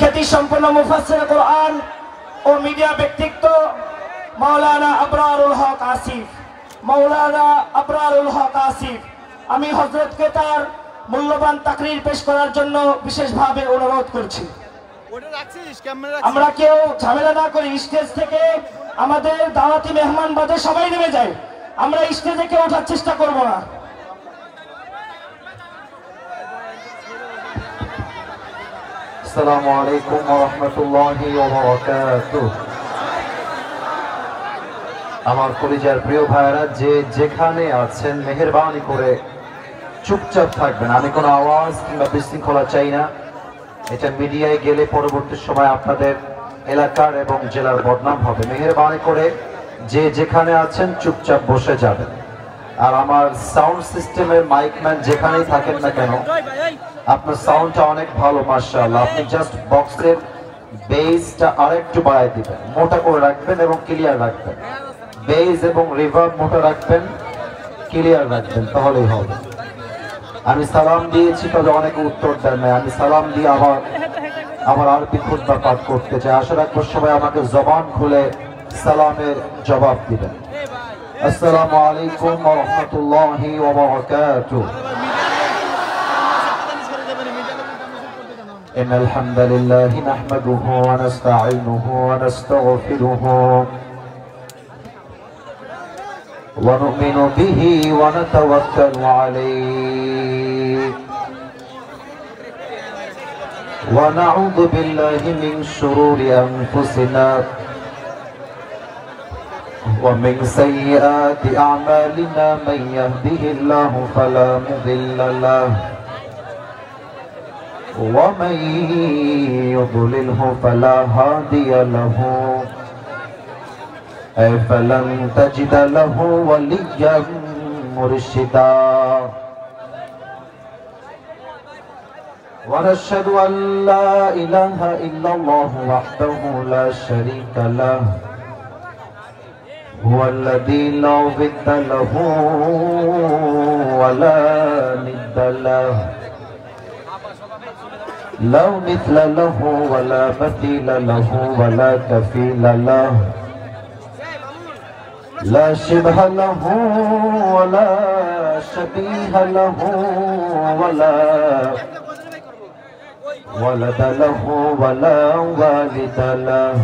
খ্যাতি সম্পন্ন মুফাসসির কোরআন ও মিডিয়া ব্যক্তিত্ব মাওলানা আবরারুল হক আসিফ, আমি হযরতকে তার মূল্যবান তাকরীর পেশ করার জন্য বিশেষভাবে অনুরোধ করছি। আমরা কেউ ঝামেলা না করি, স্টেজ থেকে আমাদের দাওয়াতি মেহমান বাদে সবাই নেমে যায়, আমরা স্টেজে কেউ ওঠার চেষ্টা করব না। আসসালামু আলাইকুম ওয়া রাহমাতুল্লাহি ওয়া বারাকাতুহু। আমার কলিজার প্রিয় ভাইরা, যে যেখানে আছেন মেহেরবানি করে চুপচাপ থাকবেন। আমি কোনো আওয়াজ কিংবা বিশৃঙ্খলা চাই না। এটা মিডিয়ায় গেলে পরবর্তী সময় আপনাদের এলাকার এবং জেলার বদনাম হবে। মেহেরবানি করে যে যেখানে আছেন চুপচাপ বসে যাবেন। আর আমার সাউন্ড সিস্টেমের মাইকম্যান যেখানেই থাকেন না কেন, আপনার সাউন্ডটা অনেক ভালো মাশাআল্লাহ। আপনি জাস্ট বক্সের বেসটা আরেকটু বাড়ায় দিবেন, মোটা করে রাখবেন এবং ক্লিয়ার রাখবেন। বেস এবং রিভার্ব মোটা রাখবেন, ক্লিয়ার রাখবেন, তাহলেই হবে। আমি সালাম দিয়েছি, তবে অনেকে উত্তর দেন নাই। আমি সালাম দিয়ে আমার আরবি খুতবা পাঠ করতে চাই। আশা রাখবো সবাই আমাকে জবান খুলে সালামের জবাব দিবেন। আসসালামু আলাইকুম ওয়া রাহমাতুল্লাহি ওয়া বারাকাতুহু। ইন্নাল হামদালিল্লাহি নাহমাদুহু ওয়া নাস্তাঈনুহু ওয়া নাস্তাগফিরুহু ওয়া নু'মিনু বিহি ওয়া নাতাওয়াক্কালু আলাইহি ওয়া নাউযু বিল্লাহি মিন শুরুরি আনফুসিনা ومن سيئات أعمالنا من يهده الله فلا مضل له ومن يضلله فلا هادي له فلن تجد له وليا مرشدا ونشهد أن لا إله إلا الله وحده لا شريك له هو الذي لا ضد له ولا ند له لا مثل له ولا مثيل له ولا كفيل له لا شبه له ولا شبيه له ولا ولد له ولا والد له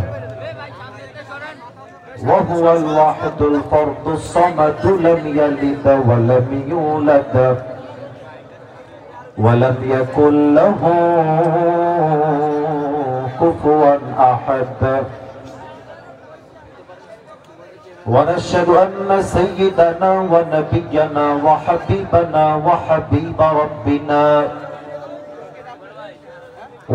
وهو الواحد الفرد الصمد لم يلد ولم يولد ولم يكن له كفوا أحد ونشهد أن سيدنا ونبينا وحبيبنا وحبيب ربنا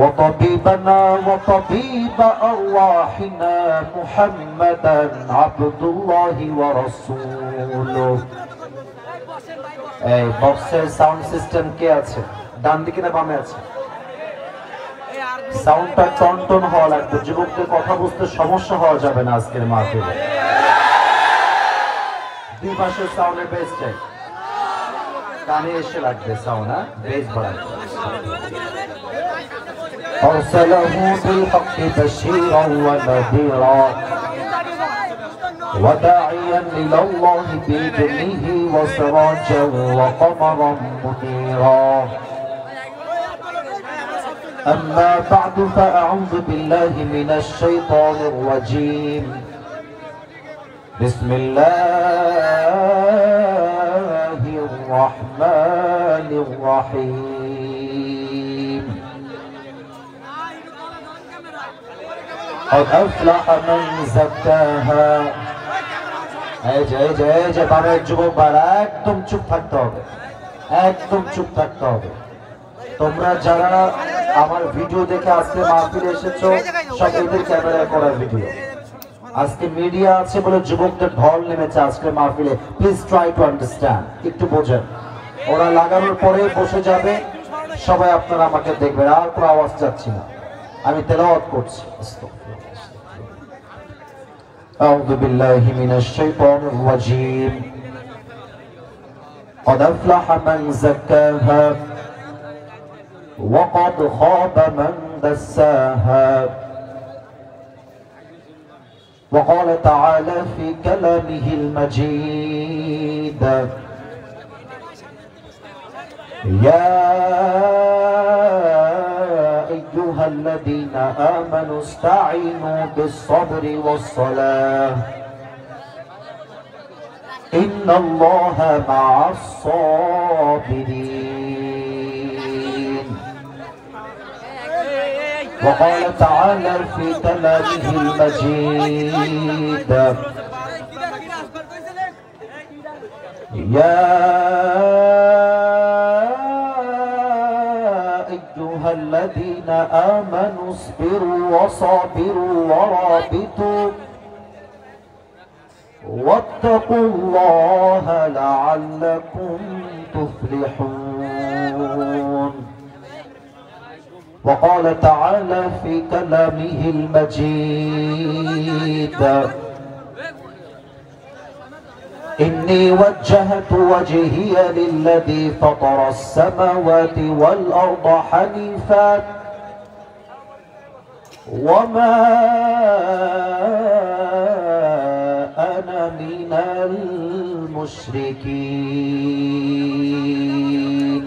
وطبيبنا وطبيب أرواحنا محمدا عبد الله ورسوله এই বক্সের সাউন্ড সিস্টেম কে আছে? ডান দিকে না বামে আছে? সাউন্ডটা টনটন হওয়া লাগবে, যুবকদের কথা বুঝতে সমস্যা হওয়া যাবে না আজকের মাহফিলে। দুই পাশের সাউন্ডের বেস চাই, কানে এসে লাগবে সাউন্ড, বেস বাড়ায়। أرسله بالحق بشيرا ونذيرا وداعيا إلى الله بإذنه وسراجا وقمرا منيرا أما بعد فأعوذ بالله من الشيطان الرجيم بسم الله الرحمن الرحيم قد أفلح من زكاها এই যে বাবার যুবক ভাইরা, একদম চুপ থাকতে হবে, একদম চুপ থাকতে হবে। তোমরা যারা আমার ভিডিও দেখে আজকে মাহফিলে এসেছো, সব এদের ক্যামেরায় করা ভিডিও। আজকে মিডিয়া আছে বলে যুবকদের ঢল নেমেছে আজকে মাহফিলে। প্লিজ ট্রাই টু আন্ডারস্ট্যান্ড, একটু বোঝেন। ওরা লাগানোর পরে বসে যাবে, সবাই আপনারা আমাকে দেখবেন, আর কোনো আওয়াজ চাচ্ছি না, আমি তেলাওয়াত করছি। أعوذ بالله من الشيطان الرجيم قد أفلح من زكاها وقد خاب من دساها وقال تعالى في كلامه المجيد يا أيها الذين آمنوا استعينوا بالصبر والصلاة إن الله مع الصابرين وقال تعالى في كلامه المجيد يا أيها الذين آمنوا اصبروا وصابروا ورابطوا واتقوا الله لعلكم تفلحون وقال تعالى في كلامه المجيد إني وجهت وجهي للذي فطر السماوات والأرض حنيفا وما أنا من المشركين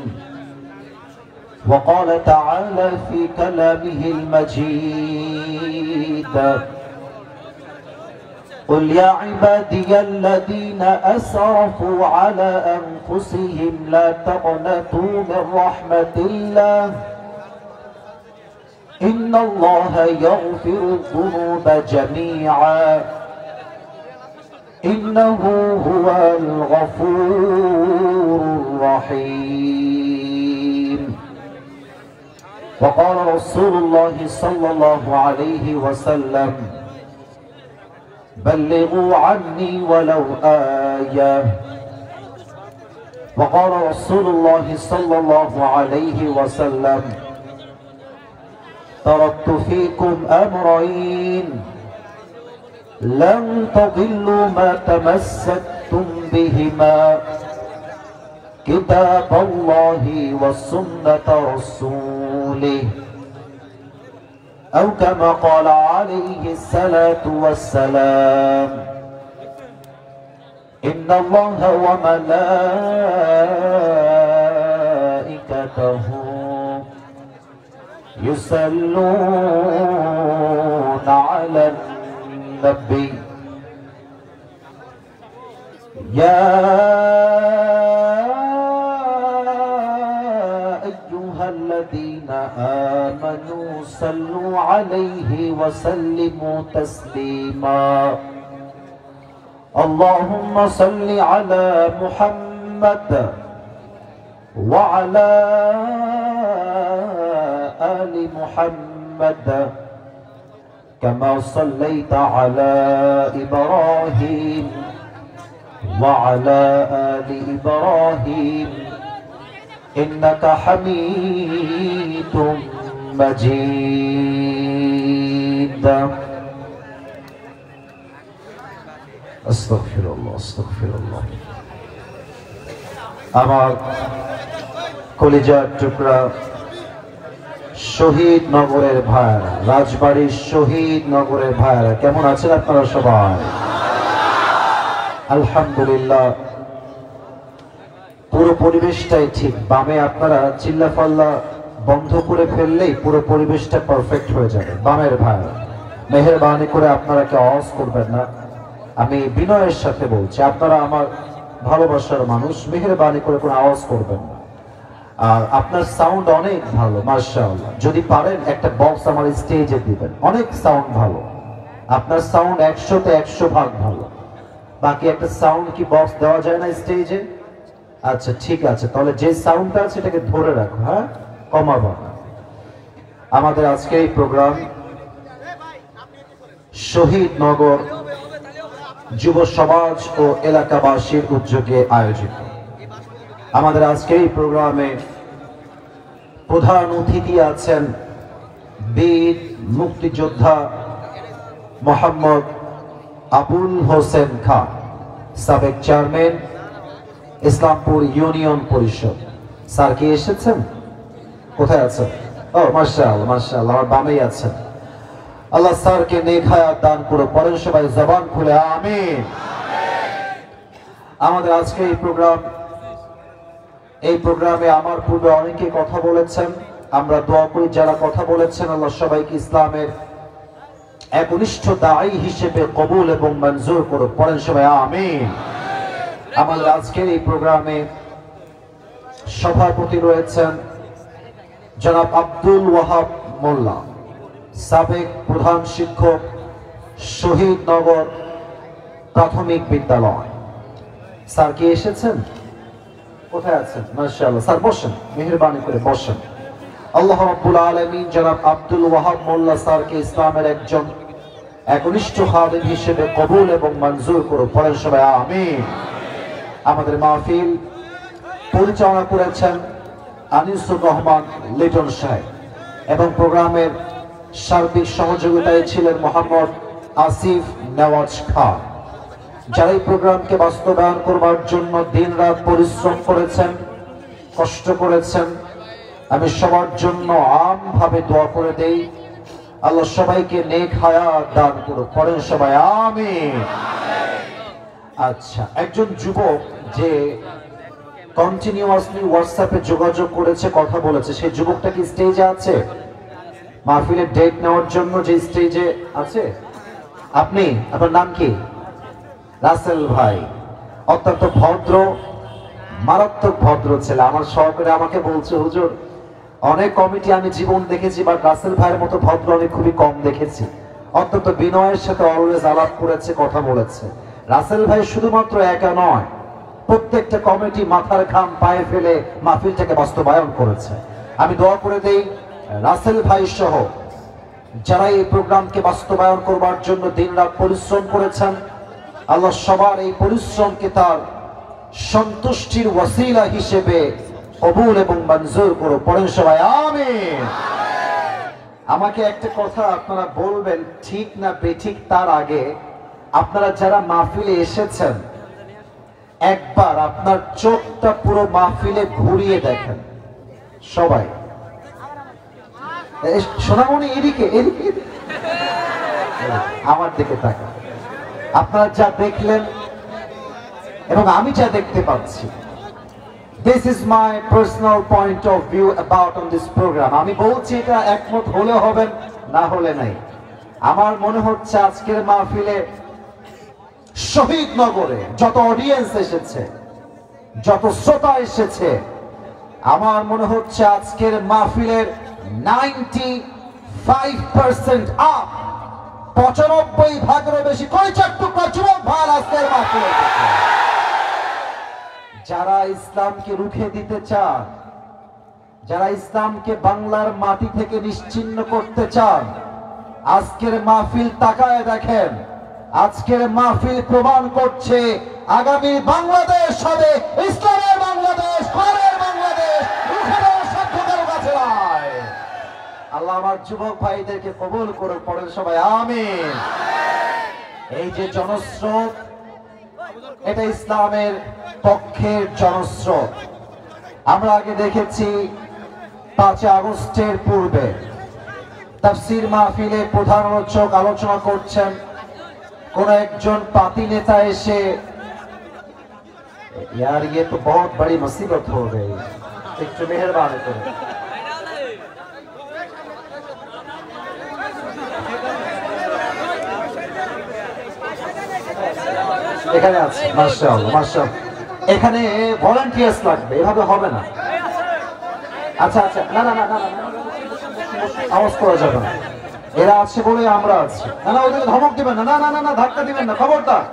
وقال تعالى في كلامه المجيد قل يا عبادي الذين أسرفوا على أنفسهم لا تقنطوا من رحمة الله إن الله يغفر الذنوب جميعا إنه هو الغفور الرحيم وقال رسول الله صلى الله عليه وسلم بلغوا عني ولو آية وقال رسول الله صلى الله عليه وسلم تركت فيكم أمرين لن تضلوا ما تمسكتم بهما كتاب الله وسنة رسوله أو كما قال عليه الصلاة والسلام إن الله وملائكته يصلون على النبي يا أيها الذين آمنوا صلوا عليه وسلموا تسليما اللهم صل على محمد وعلى آل محمد كما صليت على إبراهيم وعلى آل إبراهيم إنك حميد مجيد أستغفر الله أستغفر الله আমার কলিজার টুকরা শহীদ নগরের ভাইরা রাজবাড়ির শহীদ নগরের ভাইরা কেমন আছেন আপনারা সবাই আলহামদুলিল্লাহ পুরো পরিবেশটাই ঠিক বামে আপনারা চিল্লাফাল্লা বন্ধ করে ফেললেই পুরো পরিবেশটা পারফেক্ট হয়ে যাবে বামের ভাইরা মেহেরবানি করে আপনারা কেউ আওয়াজ করবেন না আমি বিনয়ের সাথে বলছি আপনারা আমার ভালোবাসার মানুষ মেহেরবানি করে কোনো আওয়াজ করবেন না আর আপনার সাউন্ড অনেক ভালো মাশাআল্লাহ যদি পারেন একটা বক্স আমার স্টেজে দিবেন অনেক সাউন্ড ভালো আপনার সাউন্ড 100-তে 100 ভাগ ভালো বাকি একটা সাউন্ড কি বক্স দেওয়া যায় না স্টেজে আচ্ছা ঠিক আছে তাহলে যে সাউন্ডটা আছে এটাকে ধরে রাখো হ্যাঁ কমাবো না আমাদের আজকে এই প্রোগ্রাম শহীদ নগর যুব সমাজ ও এলাকাবাসীর উদ্যোগে আয়োজিত আমাদের আজকের এই প্রোগ্রামে প্রধান অতিথি আছেন বীর মুক্তিযোদ্ধা মোহাম্মদ আবুল হোসেন খান সাবেক চেয়ারম্যান ইসলামপুর ইউনিয়ন পরিষদ স্যার কি এসেছেন কোথায় আছেন ও মাশাআল্লাহ মাশাআল্লাহ, আমার বামেই আছেন। আল্লাহ স্যারকে নেক হায়াত দান করো। পরের সবাই জবান খুলে আমিন। আমাদের আজকে এই প্রোগ্রামে আমার পূর্বে অনেকে কথা বলেছেন, আমরা দোয়া করি যারা কথা বলেছেন আল্লাহ সবাইকে ইসলামের একনিষ্ঠ দায়ী হিসেবে কবুল এবং মঞ্জুর করো। পরের সবাই আমিন। আমাদের আজকের এই প্রোগ্রামে সভাপতি রয়েছেন জনাব আব্দুল ওয়াহাব মোল্লা, সাবেক প্রধান শিক্ষক, শহীদনগর প্রাথমিক বিদ্যালয়। স্যার কি এসেছেন? কোথায় আছেন? মাশাআল্লাহ, স্যার বসেন, মেহেরবানি করে বসেন। আল্লাহ রাব্বুল আলামিন জনাব আব্দুল ওয়াহাব মোল্লা স্যারকে ইসলামের একজন একনিষ্ঠ খাদেম হিসেবে কবুল এবং মঞ্জুর করো। পরের সবাই আমিন। আমাদের মাহফিল পরিচালনা করেছেন আনিসুর রহমান লিটন সাহেব এবং প্রোগ্রামের সার্বিক সহযোগিতায় ছিলেন মোহাম্মদ আসিফ নেওয়াজ খান, যারা এই প্রোগ্রামকে বাস্তবায়ন করবার জন্য দিন রাত পরিশ্রম করেছেন, কষ্ট করেছেন। আমি সবার জন্য আমভাবে দোয়া করে দেই, আল্লাহ সবাইকে নেক হায়াত দান করো। পরের সবাই আমিন। আচ্ছা, একজন যুবক যে কন্টিনিউয়াসলি হোয়াটসঅ্যাপে যোগাযোগ করেছে, কথা বলেছে, সেই যুবকটা কি স্টেজে আছে? মাহফিলের ডেট নেওয়ার জন্য যে স্টেজে আছে? আপনি, আপনার নাম কি? রাসেল ভাই, অত্যন্ত ভদ্র, মারাত্মক ভদ্র ছেলে। আমার সহকারে আমাকে বলছে, হুজুর অনেক কমিটি আমি জীবন দেখেছি, বাট রাসেল ভাইয়ের মতো ভদ্র আমি খুবই কম দেখেছি। অত্যন্ত বিনয়ের সাথে অলওয়েজ আলাপ করেছে, কথা বলেছে। রাসেল ভাই শুধুমাত্র একা নয়, প্রত্যেকটা কমিটি মাথার ঘাম পায়ে ফেলে মাহফিলটাকে বাস্তবায়ন করেছে। আমি দোয়া করে দেই রাসেল ভাই সহ যারা এই প্রোগ্রামকে বাস্তবায়ন করবার জন্য দিনরাত পরিশ্রম করেছেন, আল্লাহ সবার এই পরিশ্রমকে তার সন্তুষ্টির ওয়াসিলা হিসেবে কবুল এবং মঞ্জুর করো। পড়েন সবাই আমিন। আমাকে একটা কথা আপনারা বলবেন, ঠিক না বেঠিক, তার আগে আপনারা যারা মাহফিলে এসেছেন একবার আপনার চোখটা পুরো মাহফিলে ঘুরিয়ে দেখেন সবাই। সোনামণি এদিকে এদিকে আমার দিকে তাকান। আপনারা যা দেখলেন এবং আমি যা দেখতে পাচ্ছি, this is my personal point of view about on this program. আমি বলছি, এটা একমত হলে হবেন, না হলে নাই। আমার মনে হচ্ছে আজকের মাহফিলে শহীদনগরে যত অডিয়েন্স এসেছে, যত শ্রোতা এসেছে, আমার মনে হচ্ছে আজকের মাহফিলের 95% আপ, 95% বেশি কয়চার টুকরা যুবক ভাই আজকের মাহফিলে। যারা ইসলামকে রুখে দিতে চান, যারা ইসলামকে বাংলার মাটি থেকে নিশ্চিহ্ন করতে চান, আজকের মাহফিল তাকায় দেখেন। আজকের মাহফিল প্রমাণ করছে আগামী বাংলাদেশ হবে ইসলামের বাংলাদেশ, কোরআনের বাংলাদেশ, রুখে দেওয়ার সাধ্য কারো কাছে নাই। আল্লাহ আমার যুবক ভাইদেরকে কবুল করে। পড়েন সবাই আমিন। এই যে জনস্রোত, এটা ইসলামের পক্ষের জনস্রোত। আমরা আগে দেখেছি 5 আগস্টের পূর্বে তাফসীর মাহফিলে প্রধান আলোচক আলোচনা করছেন, কোন একজন পাতি নেতা এসে, यार ये तो बहुत बड़ी मुसीबत हो गई, একটু মেহেরবানি করে। এখানে আছে, মাশাআল্লাহ মাশাআল্লাহ। এখানে ভলান্টিয়ার্স লাগবে, এভাবে হবে না। আচ্ছা আচ্ছা, না না না না, আওয়াজ করা যাবে না। এরা আছে বলে আমরা আছি। না না, ওদেরকে ধমক দিবেন না, না না না না, ধাক্কা দিবেন না, খবরদার।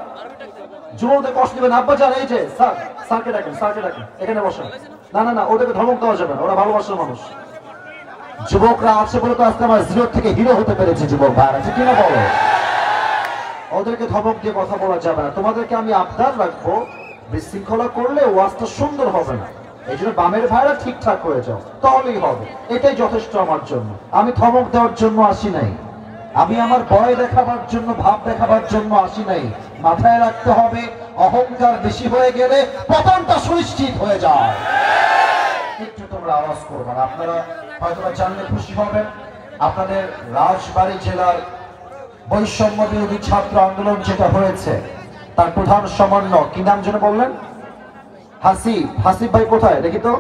যুবকদের কষ্ট দিবেন। আব্বা যান, এই যে স্যার, স্যারকে ডাকেন, স্যারকে ডাকেন, এখানে বসেন। না না না, ওদেরকে ধমক দেওয়া যাবে না, ওরা ভালোবাসার মানুষ। যুবকরা আছে বলে তো আজকে আমরা জিরো থেকে হিরো হতে পেরেছি। যুবক ভাইরা, ঠিক কিনা বলো? ওদেরকে ধমক দিয়ে কথা বলা যাবে না। তোমাদেরকে আমি আবদার রাখবো, বিশৃঙ্খলা করলে ওয়াজটা সুন্দর হবে না। এই জন্য বামের ভাইরা ঠিকঠাক হয়ে যাও, তাহলেই হবে। এটাই যথেষ্ট আমার জন্য। আমি ধমক দেওয়ার জন্য আসি নাই, আমি আমার ভয় দেখাবার জন্য, ভাব দেখাবার জন্য আসি নাই। মাথায় রাখতে হবে, অহংকার বেশি হয়ে গেলে পতনটা সুনিশ্চিত হয়ে যায়। একটু তোমরা আওয়াজ করবে না, আপনারা হয়তো জানলে খুশি হবেন, আপনাদের রাজবাড়ী জেলার বৈষম্য বিরোধী ছাত্র আন্দোলন যেটা হয়েছে তার প্রধান সমন্বয় কি নাম যেন বললেন? হাসিব। হাসিব ভাই কোথায় দেখি তো,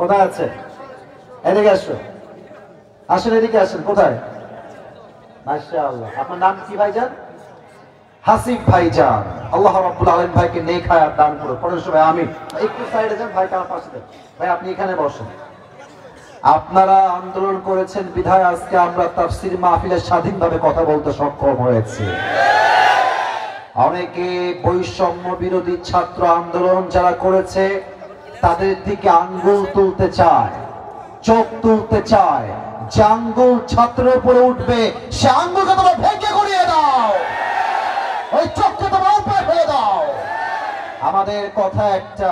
কোথায় আছে? এদিকে আসো, আসেন এদিকে আসেন। কোথায়? মাশাআল্লাহ। আপনার নাম কি ভাইজান? হাসিব ভাইজান। আল্লাহ রাব্বুল আলামিন ভাইকে নেক হায়াত দান করুন। পরের সবাই আমিন। একটু সাইডে যান, ভাই কার পাশে দেন। ভাই আপনি এখানে বসেন। আপনারা আন্দোলন করেছেন বিধায় আজকে আমরা তাফসীর মাহফিলে স্বাধীনভাবে কথা বলতে সক্ষম হয়েছি। অনেকে বৈষম্য বিরোধী ছাত্র আন্দোলন যারা করেছে তাদের দিকে আঙ্গুল তুলতে চায়, চোখ তুলতে চায়। যে আঙ্গুল ছাত্রের উপরে উঠবে সে আঙ্গুলকে তোমরা ভেঙে গড়িয়ে দাও, ওই চোখকে তোমরা উপরে ফেলে দাও। আমাদের কথা একটা,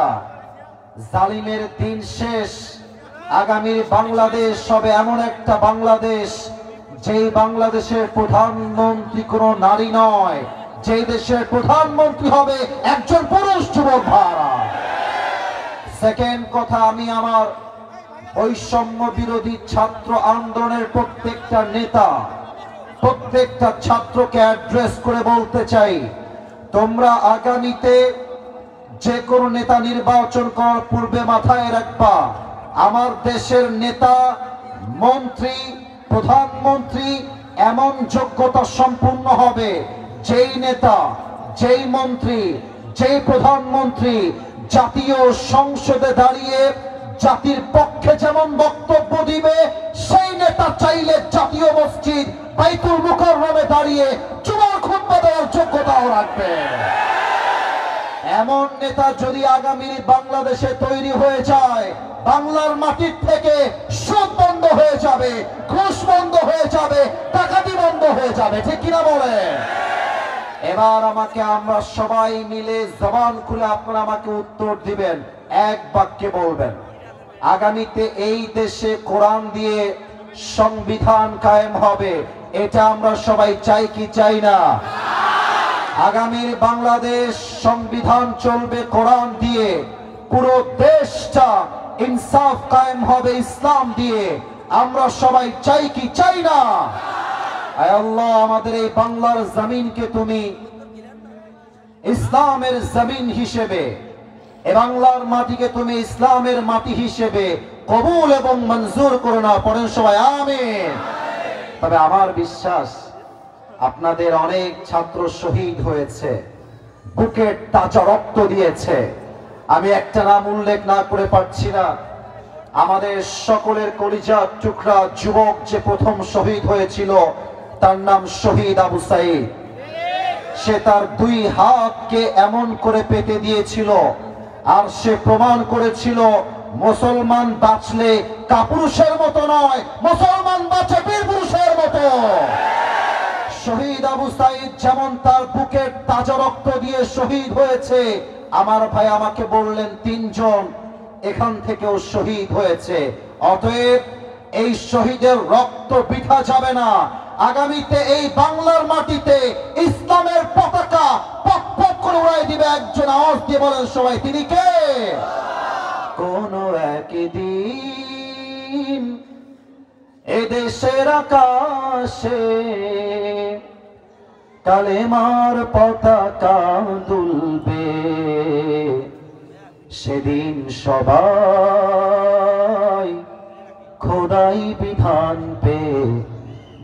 জালিমের দিন শেষ। আগামীর বাংলাদেশ হবে এমন একটা বাংলাদেশ যেই বাংলাদেশের প্রধানমন্ত্রী কোনো নারী নয়, যেই দেশের প্রধানমন্ত্রী হবে একজন পুরুষ যুবক ভাড়া। সেকেন্ড কথা, আমি আমার বৈষম্য বিরোধী ছাত্র আন্দোলনের প্রত্যেকটা নেতা, প্রত্যেকটা ছাত্রকে অ্যাড্রেস করে বলতে চাই, তোমরা আগামীতে যে কোনো নেতা নির্বাচন করার পূর্বে মাথায় রাখবা, আমার দেশের নেতা, মন্ত্রী, প্রধানমন্ত্রী এমন যোগ্যতা সম্পূর্ণ হবে যেই নেতা, যেই মন্ত্রী, যেই প্রধানমন্ত্রী জাতীয় সংসদে দাঁড়িয়ে জাতির পক্ষে যেমন বক্তব্য দিবে, সেই নেতা চাইলে জাতীয় মসজিদ বাইতুল মুকাররমে দাঁড়িয়ে জুমার খুতবা দেওয়ার যোগ্যতাও রাখবে। এমন নেতা যদি আগামী বাংলাদেশে তৈরি হয়ে যায়, বাংলার মাটির থেকে সুদ বন্ধ হয়ে যাবে, ঘুষ বন্ধ হয়ে যাবে, ডাকাতি বন্ধ হয়ে যাবে। ঠিক কিনা বলে? এবার আমাকে আমরা সবাই মিলে জবান খুলে আপনারা আমাকে উত্তর দিবেন, এক বাক্যে বলবেন, আগামীতে এই দেশে কোরআন দিয়ে সংবিধান কায়েম হবে, এটা আমরা সবাই চাই কি চাই না? আগামীর বাংলাদেশ সংবিধান চলবে কোরআন দিয়ে, পুরো দেশটা ইনসাফ কায়েম হবে ইসলাম দিয়ে, আমরা সবাই চাই কি চাই না? আয় আল্লাহ, আমাদের এই বাংলার জমিনকে তুমি ইসলামের জমিন হিসেবে, এ বাংলার মাটিকে তুমি ইসলামের মাটি হিসেবে কবুল এবং মঞ্জুর করো না। পড়েন সবাই আমিন। তবে আমার বিশ্বাস আপনাদের অনেক ছাত্র শহীদ হয়েছে, বুকের তাজা রক্ত দিয়েছে। আমি একটা নাম উল্লেখ না করে পারছি না, আমাদের সকলের কলিজার টুকরা যুবক যে প্রথম শহীদ হয়েছিল তার নাম শহীদ আবু সাইদ। সে তার দুই হাতকে এমন করে পেতে দিয়েছিল আর সে প্রমাণ করেছিল মুসলমান বাঁচলে কাপুরুষের মতো নয়, মুসলমান বাঁচে বীর পুরুষের মতো। শহীদ আবু সাইদ যেমন তার বুকের তাজা রক্ত দিয়ে শহীদ হয়েছে, আমার ভাই আমাকে বললেন তিনজন এখান থেকেও শহীদ হয়েছে। অতএব এই শহীদের রক্ত বৃথা যাবে না। আগামীতে এই বাংলার মাটিতে ইসলামের পতাকা পক পক করে উড়াই দিবে একজন। আওয়াজ দিয়ে বলেন সবাই, তিনি কে? কোন একদিন এদেশের আকাশে কালেমার পতাকা দুলবে, সেদিন সবাই খোদাই বিধান পে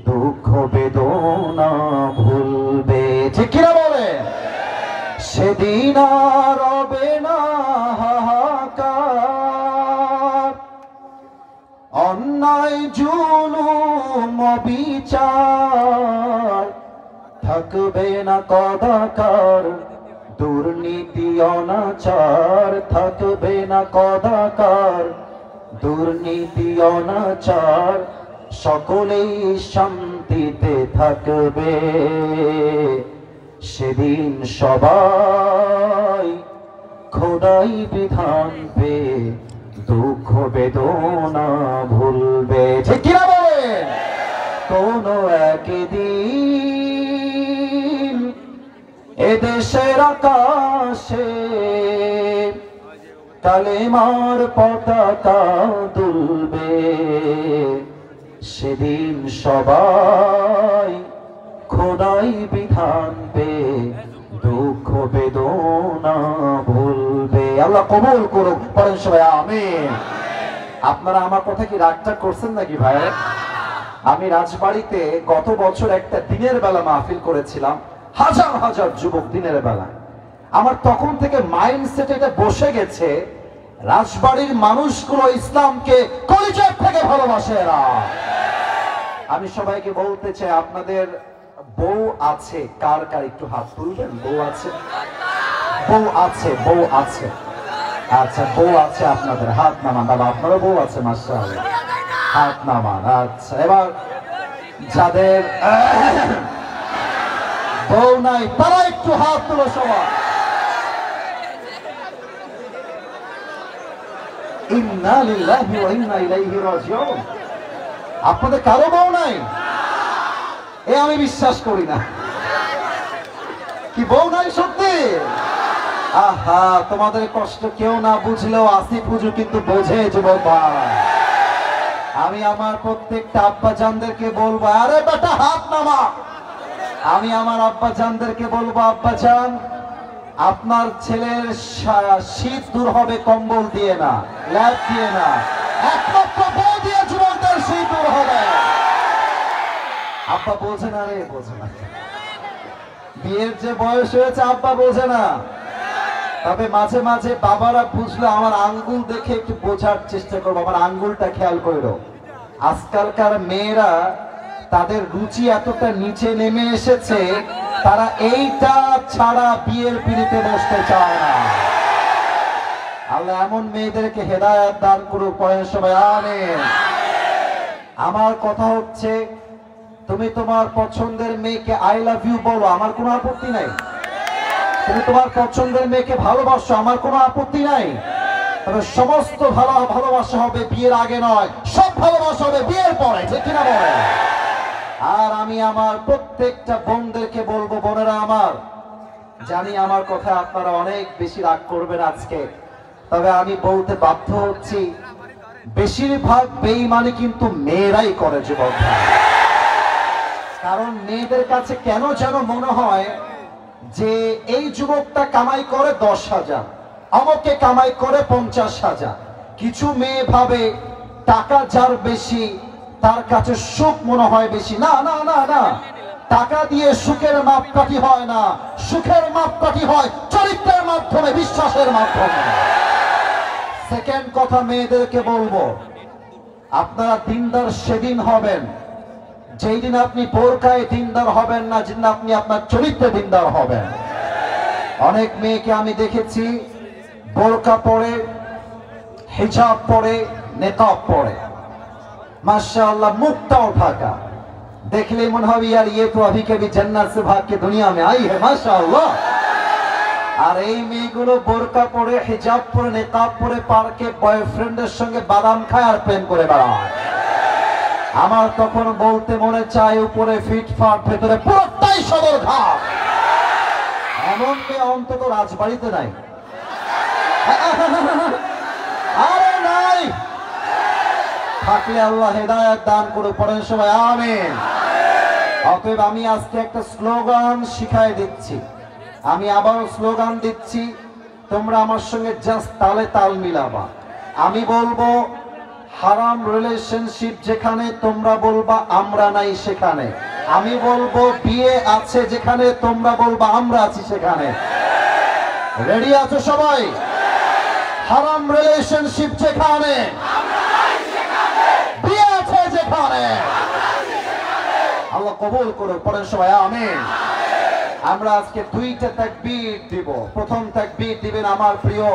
দুঃখ বেদনা ভুলবে। ঠিক কিনা বলে? সেদিন আর হবে না হাহাকার, অন্যায় জুলুম বিচার থাকবে না কদাকার, দুর্নীতি অনাচার থাকবে না কদাকার, দুর্নীতি অনাচার সকলেই শান্তিতে থাকবে। সেদিন সবাই খোদাই বিধান পে দুঃখ বেদনা ভুলবে। ঠিক কিনা বলেন? কোন একদিন এদেশের আকাশে কালেমার পতাকা দুলবে, সেদিন সবাই খোদাই বিধান পে দুঃখ বেদনা ভুলবে। আল্লাহ কবুল করুক, পড়েন সবাই আমিন। আপনারা আমার কথা কি রাগটা করছেন নাকি ভাই? আমি রাজবাড়িতে গত বছর একটা দিনের বেলা মাহফিল করেছিলাম, হাজার হাজার যুবক দিনের বেলা। আমার তখন থেকে মাইন্ডসেট এটা বসে গেছে, রাজবাড়ির মানুষগুলো ইসলামকে কলিজার থেকে ভালোবাসে এরা। আমি সবাইকে বলতে চাই, আপনাদের বউ আছে কার কার একটু হাত তুলবেন? বউ আছে? বউ আছে, বউ আছে। আচ্ছা, বউ আছে আপনাদের, হাত নামান। বাবা আপনারও বউ আছে? মাশাআল্লাহ, হাত নামান। আচ্ছা, এবার যাদের বউ নাই তারা একটু হাত তুলো সবাই। ইন্না লিল্লাহি ওয়া ইন্না ইলাইহি রাজিউন। আপনাদের কারো বউ নাই? এ আমি বিশ্বাস করি না। কি বউ নাই সত্যি? আহা, তোমাদের কষ্ট কেউ না বুঝলেও আসিফ হুজুর কিন্তু বোঝে যুবক ভাই। আমি আমার প্রত্যেকটা আব্বা জানদেরকে বলবো, আরে বেটা হাত নামা। আমি আমার আব্বা জানদেরকে বলবো, আব্বা জান আপনার ছেলের শীত দূর হবে কম্বল দিয়ে না, ল্যাপ দিয়ে না, একমাত্র বউ দিয়ে যুবকদের শীত দূর হবে। আব্বা বোঝে না রে, বোঝে না। বিয়ের যে বয়স হয়েছে আব্বা বোঝে না। তবে মাঝে মাঝে বাবারা বুঝলো, আমার আঙ্গুল দেখে একটু বোঝার চেষ্টা করবো, আমার আঙ্গুলটা খেয়াল করো। আজকালকার মেয়েরা তাদের রুচি এতটা নিচে নেমে এসেছে, তারা এইটা ছাড়া বিয়ের পিড়িতে বসতে চায় না। আল্লাহ এমন মেয়েদেরকে হেদায়েত দান করুক, পড়েন সবাই আমিন। আমার কথা হচ্ছে, তুমি তোমার পছন্দের মেয়েকে আই লাভ ইউ বলো, আমার কোনো আপত্তি নাই। তুমি তোমার পছন্দের মেয়েকে ভালোবাসো, আমার কোনো আপত্তি নাই। তবে সমস্ত ভালোবাসা হবে বিয়ের আগে নয়, সব ভালোবাসা হবে বিয়ের পরে, ঠিক কিনা বলে? আর আমি আমার প্রত্যেকটা বোনদেরকে বলবো, বোনেরা আমার, জানি আমার কথা আপনারা অনেক বেশি রাগ করবেন আজকে, তবে আমি বলতে বাধ্য হচ্ছি, বেশিরভাগ বেঈমানি কিন্তু মেয়েরাই করে যুবক। কারণ মেয়েদের কাছে কেন যেন মনে হয় যে এই যুবকটা কামাই করে 10,000, আমাকে কামাই করে 50,000। কিছু মেয়ে ভাবে টাকা যার বেশি তার কাছে সুখ মনে হয় বেশি। না না না না, টাকা দিয়ে সুখের মাপকাঠি হয় না, সুখের মাপকাঠি হয় চরিত্রের মাধ্যমে, বিশ্বাসের মাধ্যমে। সেকেন্ড কথা, মেয়েদেরকে বলবো, আপনারা দিনদার সেদিন হবেন যেই দিন আপনি বোরকায় দিনদার হবেন না, যেদিন আপনি আপনার চরিত্রে দিনদার হবেন। অনেক মেয়েকে আমি দেখেছি বোরকা পরে, হিজাব পরে, নেকাব পরে, माशाअल्लाह मुखटाও ঢাকা, দেখলে মনে হবে यार ये तो अभी कभी जन्नत से भाग के दुनिया में आई है माशाअल्लाह। আর এই মেয়েগুলো বোরকা পরে, হিজাব পরে, নেকাব পরে পার্কে বয়ফ্রেন্ডের সঙ্গে বাদাম খায় আর প্রেম করে বেড়ায়। আমার তখন বলতে মনে চায়, উপরে ফিটফাট, ভেতরে পুরোটাই সদরঘাট। এমন মেয়ে অন্তত রাজবাড়িতে নাই। আরে নাই, থাকলে আল্লাহ হেদায়েত দান করুক, পড়েন সবাই আমিন। অতএব আমি আজকে একটা স্লোগান শিখাই দিচ্ছি, আমি আবারও স্লোগান দিচ্ছি, তোমরা আমার সঙ্গে জাস্ট তালে তাল মিলাবা। আমি বলবো হারাম রিলেশনশিপ যেখানে, তোমরা বলবা আমরা নাই সেখানে। আমি বলবো বিয়ে আছে যেখানে, তোমরা বলবা আমরা আছি সেখানে। রেডি আছো সবাই? হারাম রিলেশনশিপ যেখানে, বিয়ে আছে যেখানে, আল্লাহ কবুল করুক, পড়েন সবাই আমিন। আমরা আজকে দুইটা তাকবীর দিব। প্রথম তাকবীর দিবেন আমার প্রিয়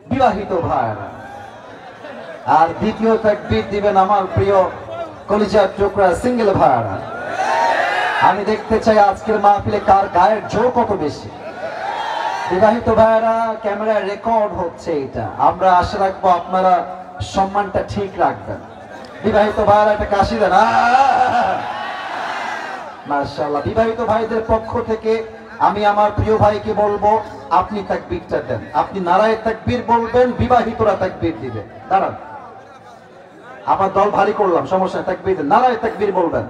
বিবাহিত ভাইরা, আর দ্বিতীয় তাকবীর দিবেন আমার প্রিয় কলিজার টুকরা সিঙ্গেল ভাইরা। আমি দেখতে চাই আজকের মাহফিলে কার গায়ের জোর কত বেশি। বিবাহিত ভাইরা, ক্যামেরা রেকর্ড হচ্ছে, এটা আমরা আশা রাখবো আপনারা সম্মানটা ঠিক রাখবেন। বিবাহিত ভাইরা একটা কাশি দেন। মাশাআল্লাহ। বিবাহিত ভাইদের পক্ষ থেকে আমি আমার প্রিয় ভাইকে বলবো, আপনি তাকবীরটা দেন। আপনি নারায়ে তাকবীর বলবেন, বিবাহিতরা তাকবীর দিবে। দাঁড়ান, আমার দল ভারী করলাম, সমস্যা নাই, তাকবীর দেন, নারায়ে তাকবীর বলবেন।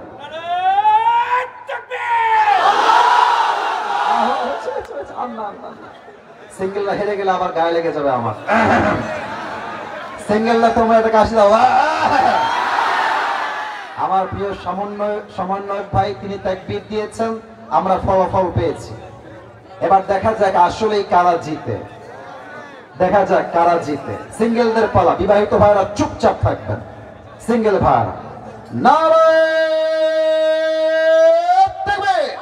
সিঙ্গেলরা হেরে গেলে আবার গায়ে লেগে যাবে আমার। সিঙ্গেলরা তোমরা এটা কাশি দাও। আমার প্রিয় সমন্বয়ক ভাই তিনি তাকবীর দিয়েছেন, আমরা ফলাফল পেয়েছি। এবার দেখা যাক আসলেই কারা জিতে, দেখা যাক কারা জিতে। সিঙ্গেলদের পালা, বিবাহিত ভাইরা চুপচাপ থাকবেন। সিঙ্গেল ভাইরা নারায়ে তাকবীর।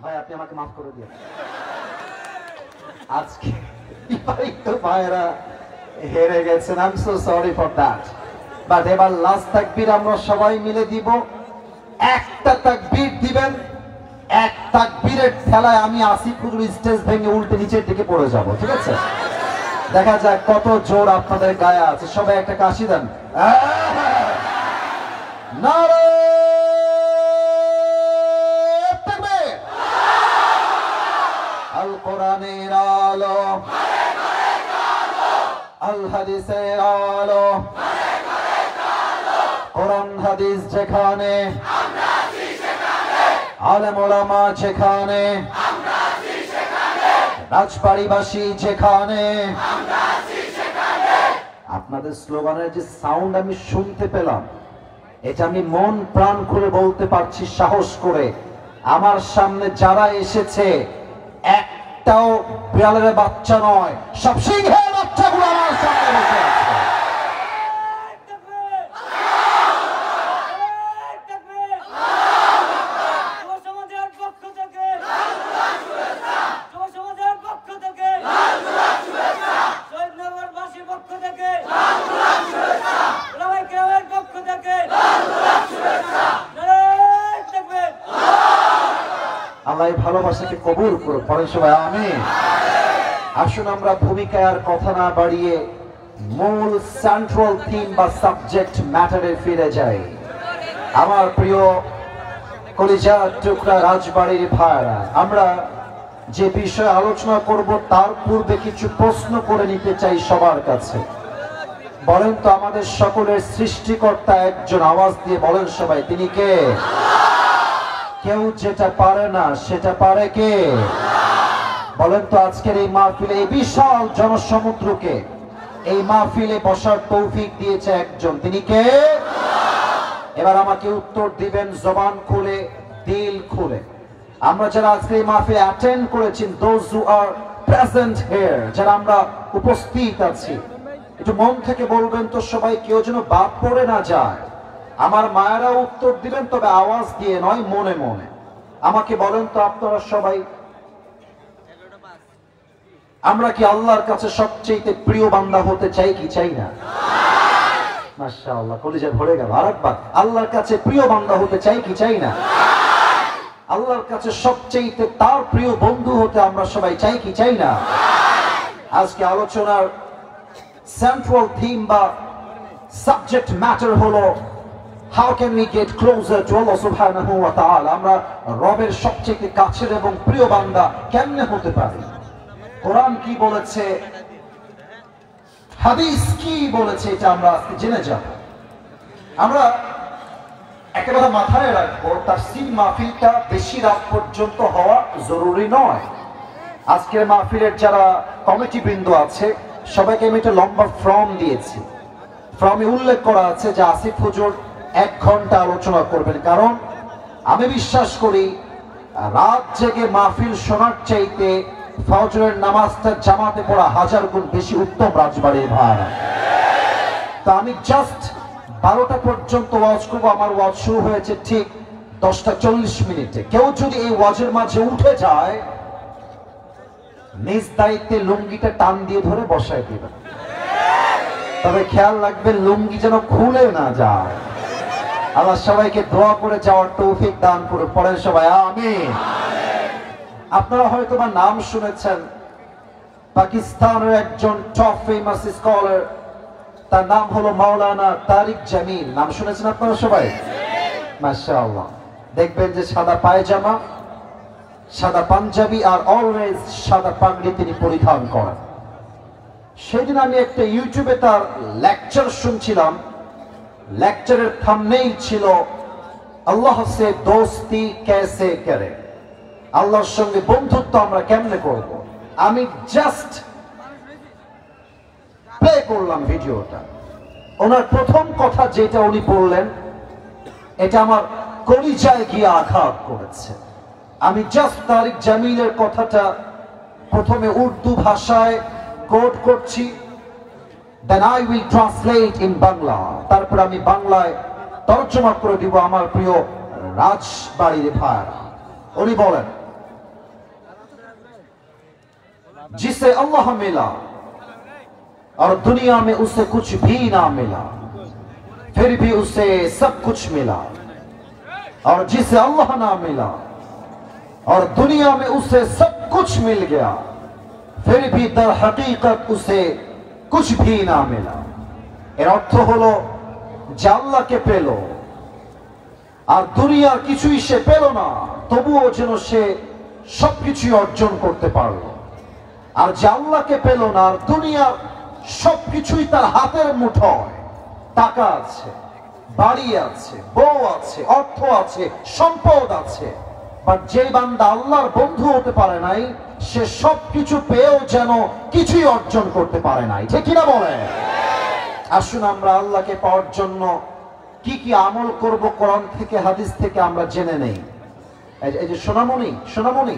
ভাই আপনি আমাকে মাফ করে দিন, আজকে বিবাহিত ভাইরা হেরে গেছেন। I am so sorry for that. But এবার লাস্ট তাকবীর আমরা সবাই মিলে দিব। একটা তাকবীর দিবেন, এক তাকবীরের ঠেলায় আমি আসিফ হুজুর স্টেজ ভেঙে উল্টে নিচের দিকে পড়ে যাব, ঠিক আছে? দেখা যাক কত জোর আপনাদের গায়ে আছে। সবাই একটা কাশি দেন। নারায়ে তাকবীর। আল কোরআনের আলো, আল হাদিসের আলো, কোরআন হাদিস যেখানে, আলেম ওলামা যেখানে, রাজবাড়িবাসী যেখানে। আপনাদের স্লোগানের যে সাউন্ড আমি শুনতে পেলাম, এটা আমি মন প্রাণ খুলে বলতে পারছি সাহস করে। আমার সামনে যারা এসেছে একটাও বিড়ালের বাচ্চা নয়, সব সিংহের বাচ্চাগুলো আমার সামনে বসে আছে। আল্লাহ ভালোবাসাকে কবুল করুন, পরের সবাই আমিন। আসুন আমরা ভূমিকায় আর কথা না বাড়িয়ে মূল সেন্ট্রাল থিম বা সাবজেক্ট ম্যাটারে ফিরে যাই। আমার প্রিয় কলিজার টুকরা রাজবাড়ির ভাইরা, আমরা যে বিষয়ে আলোচনা করব তার পূর্বে কিছু প্রশ্ন করে নিতে চাই সবার কাছে। বলেন তো আমাদের সকলের সৃষ্টিকর্তা একজন, আওয়াজ দিয়ে বলেন সবাই, তিনি কে? কেউ যেটা পারে না সেটা পারে কে? বলেন তো আজকের এই মাহফিলে, এই বিশাল জনসমুদ্রকে এই মাহফিলে বসার তৌফিক দিয়েছে একজন, তিনি কে? এবার আমাকে উত্তর দিবেন জবান খুলে, দিল খুলে। আমরা যারা আজকে এই মাহফিলে অ্যাটেন্ড করেছি, those who are present here, যারা আমরা উপস্থিত আছি, একটু মন থেকে বলবেন তো সবাই, কেউ যেন বাদ পড়ে না যায়। আমার মায়েরা উত্তর দিবেন, তবে আওয়াজ দিয়ে নয়, মনে মনে। আমাকে বলেন তো আপনারা সবাই, আমরা কি আল্লাহর কাছে সবচেয়ে প্রিয় বান্দা হতে চাই কি চাই না? মাশাআল্লাহ, কলিজা ভরে গেল। আরেকবার, আল্লাহর কাছে প্রিয় বান্দা হতে চাই কি চাই না? আল্লাহর কাছে সবচেয়ে তার প্রিয় বন্ধু হতে আমরা সবাই চাই কি চাই না? আজকে আলোচনার সেন্ট্রাল থিম বা সাবজেক্ট ম্যাটার হলো how can we get closer to Allah subhanahu wa ta'ala? আমরা রবের সবচেয়ে কাছের এবং প্রিয় বান্দা কেমনে হতে পারি? কোরআন কি বলেছে, হাদিস কি বলেছে, এটা আমরা আজকে জেনে যাব। আমরা একেবারে মাথায় রাখবো, তাফসীর মাহফিলটা বেশি রাত পর্যন্ত হওয়া জরুরি নয়। আজকের মাহফিলের যারা কমিটি বৃন্দ আছে সবাইকে আমি একটা লম্বা ফর্ম দিয়েছি। ফর্মে উল্লেখ করা আছে যে আসিফ হুজুর 1 ঘন্টা আলোচনা করবেন, কারণ আমি বিশ্বাস করি রাত জেগে মাহফিল শোনার চাইতে ফজরের নামাজটা জামাতে পড়া 1000 গুণ বেশি উত্তম রাজবাড়ির ভাড়া। তা আমি জাস্ট 12টা পর্যন্ত ওয়াজ করবো। আমার ওয়াজ শুরু হয়েছে ঠিক 10:40 কেউ যদি এই ওয়াজের মাঝে উঠে যায়, নিজ দায়িত্বে লুঙ্গিটা টান দিয়ে ধরে বসায় দিবেন। তবে খেয়াল রাখবেন লুঙ্গি যেন খুলে না যায়। আল্লাহ সবাইকে দোয়া করে যাওয়ার তৌফিক দান করে, পড়েন সবাই আমিন। আপনারা হয়তো বা নাম শুনেছেন, পাকিস্তানের একজন টপ ফেমাস স্কলার, তার নাম হলো মাওলানা তারিক জামিল। নাম শুনেছেন আপনারা সবাই? মাশাআল্লাহ। দেখবেন যে সাদা পায়জামা, সাদা পাঞ্জাবি আর অলওয়েজ সাদা পাগড়ি তিনি পরিধান করেন। সেদিন আমি একটা ইউটিউবে তার লেকচার শুনছিলাম। লেকচারের থাম্বনেইল ছিল আল্লাহ সে দোস্তি কেসে করে, আল্লাহর সঙ্গে বন্ধুত্ব আমরা কেমনে করব। আমি জাস্ট প্লে করলাম ভিডিওটা। ওনার প্রথম কথা যেটা উনি বললেন, এটা আমার কলিজায় গিয়ে আঘাত করেছে। আমি জাস্ট তারিক জামিলের কথাটা প্রথমে উর্দু ভাষায় কোট করছি, then I will translate in Bangla, তারপর আমি বাংলায় তর্জমা করে দিব আমার প্রিয় রাজবাড়ির ভাইরা। উনি বলেন, जिसे अल्लाह मिला और दुनिया में उसे कुछ भी ना मिला, फिर भी उसे सब कुछ मिला, और जिसे अल्लाह ना मिला और दुनिया में उसे सब कुछ मिल गया, फिर भी दर हकीकत उसे कुछ भी ना मिला। এর অর্থ হলো যে আল্লাহকে পেল আর দুনিয়ার কিছুই সে পেল না, তবুও যেন সে সবকিছু অর্জন করতে পারল। আর যে আল্লাহকে পেল না আর দুনিয়ার সবকিছুই তার হাতের মুঠোয়, টাকা আছে, বাড়ি আছে, বউ আছে, অর্থ আছে, সম্পদ আছে, বাট যে বান্দা আল্লাহর বন্ধু হতে পারে নাই, সে সবকিছু পেয়েও যেন কিছুই অর্জন করতে পারে নাই। ঠিক কিনা বলে? আসুন আমরা আল্লাহকে পাওয়ার জন্য কি কি আমল করব কোরআন থেকে হাদিস থেকে আমরা জেনে নেই। এই যে সোনামণি, সোনামণি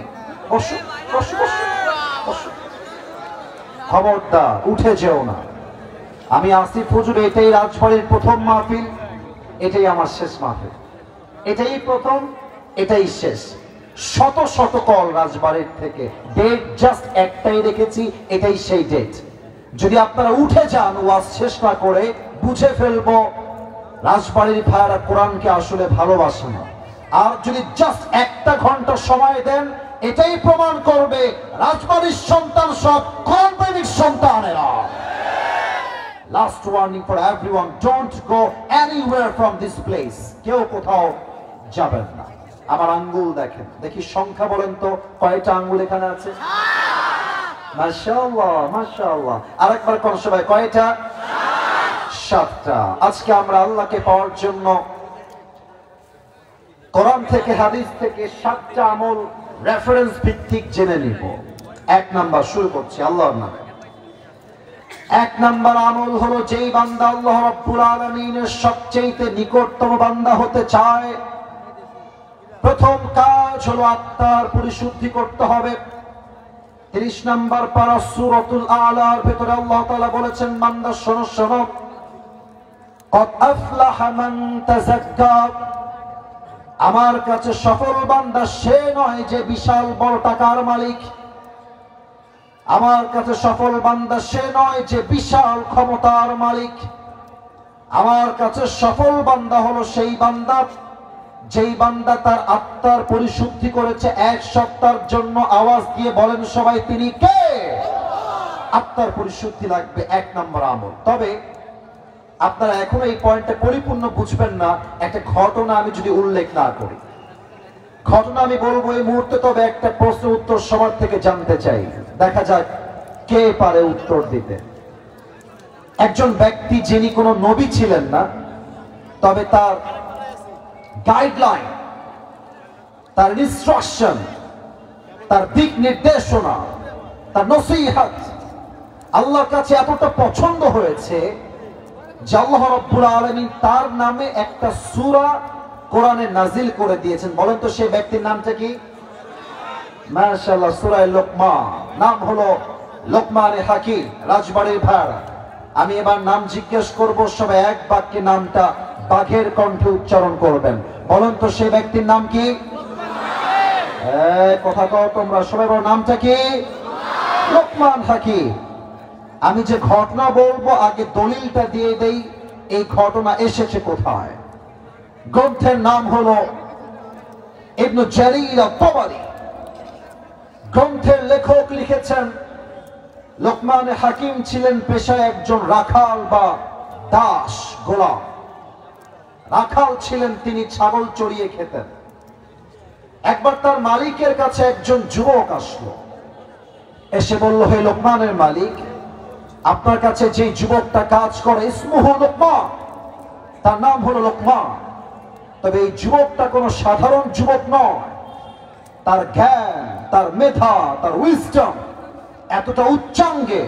বসো বসো বসো বসো, খবরদার উঠে যেও না। আমি আসিফ হুজুর, এটাই রাজবাড়ির প্রথম মাহফিল, এটাই আমার শেষ মাহফিল, এটাই প্রথম, এটাই শেষ। শত শত কল রাজবাড়ির থেকে, ডেট জাস্ট একটাই রেখেছি, এটাই সেই ডেট। যদি আপনারা উঠে যান ওয়াজ শেষ না করে, বুঝে ফেলবো রাজবাড়ির ভাইয়ারা কোরআনকে আসলে ভালোবাসে না। আর যদি জাস্ট একটা ঘন্টা সময় দেন, এটাই প্রমাণ করবে রাজবাড়ির সন্তান সব কোরআন প্রেমিক সন্তানেরা। Last warning for everyone, don't go anywhere from this place. কেউ কোথাও যাবেন না। আমার আঙ্গুল দেখেন, দেখি সংখ্যা বলেন তো কয়টা আঙ্গুল এখানে আছে? মাশাআল্লাহ মাশাআল্লাহ। আরেকবার কোন সবাই, কয়টা? 7টা। আজকে আমরা আল্লাহকে পাওয়ার জন্য কোরআন থেকে হাদিস থেকে 7টা আমল রেফারেন্স ভিত্তিক জেনে নিব। 1 নাম্বার শুরু করছি আল্লাহর নামে। 1 নাম্বার আমল হলো, যেই বান্দা আল্লাহ রাব্বুল আলামিনের সবচেয়ে নিকটতম বান্দা হতে চায়, প্রথম কাজ হলো আত্মার পরিশুদ্ধি করতে হবে। 30 নাম্বার পারা সূরাতুল আলার ভিতরে আল্লাহ তাআলা বলেছেন, বান্দা শোনো শোনো, কদ আফলাহা মান তাযাক্কা, আমার কাছে সফল বান্দা সে নয় যে বিশাল বড় টাকার মালিক, আমার কাছে সফল বান্দা সে নয় যে বিশাল ক্ষমতার মালিক, আমার কাছে সফল বান্দা হলো সেই বান্দা যেই বান্দা তার আত্মার পরিশুদ্ধি করেছে 1 সপ্তাহের জন্য। আওয়াজ দিয়ে বলেন সবাই, তিনি কে? আত্মার পরিশুদ্ধি লাগবে 1 নম্বর আমল। তবে আপনারা এখনো এই পয়েন্টটা পরিপূর্ণ বুঝবেন না, একটা ঘটনা আমি যদি উল্লেখ না করি। ঘটনা আমি বলবো এই মুহূর্তে, তবে একটা প্রশ্ন উত্তর সবার থেকে জানতে চাই, দেখা যাক কে পারে উত্তর দিতে। একজন ব্যক্তি যিনি কোনো নবী ছিলেন না, তবে তার গাইডলাইন, তার ইনস্ট্রাকশন, তার দিক নির্দেশনা, তার নসিহত আল্লাহর কাছে এতটা পছন্দ হয়েছে যে আল্লাহ রাব্বুল আলামিন তার নামে একটা সূরা কোরআনে নাজিল করে দিয়েছেন। বলেন তো সেই ব্যক্তির নামটা কি? মাশাআল্লাহ, সূরা লোকমান। নাম হলো লোকমানে হাকিম। রাজবাড়ির ভাইরা, আমি এবার নাম জিজ্ঞেস করব, সবাই এক বাক্যে নামটা বাঘের কণ্ঠে উচ্চারণ করবেন। বলেন তো সেই ব্যক্তির নাম কি? কথা কও তোমরা সবাই, বলো নামটা কি? লোকমান হাকিম। আমি যে ঘটনা বলবো আগে দলিলটা দিয়ে দেই, এই ঘটনা এসেছে কোথায়। গ্রন্থের নাম হলো ইবনে জারীর আত-তাবারী। গ্রন্থের লেখক লিখেছেন, লোকমান হাকিম ছিলেন পেশায় একজন রাখাল বা দাস, গোলাম। রাখাল ছিলেন তিনি, ছাগল চড়িয়ে খেতেন। একবার তার মালিকের কাছে একজন যুবক আসলো, এসে বলল, হে লোকমানের মালিক, আপনার কাছে যে যুবকটা কাজ করে ইসমুহু লোকমান, তার নাম হলো লোকমান, তবে এই যুবকটা কোনো সাধারণ যুবক নয়। তার জ্ঞান, তার মেধা, তার উইজডম এতটা উচ্চাঙ্গে,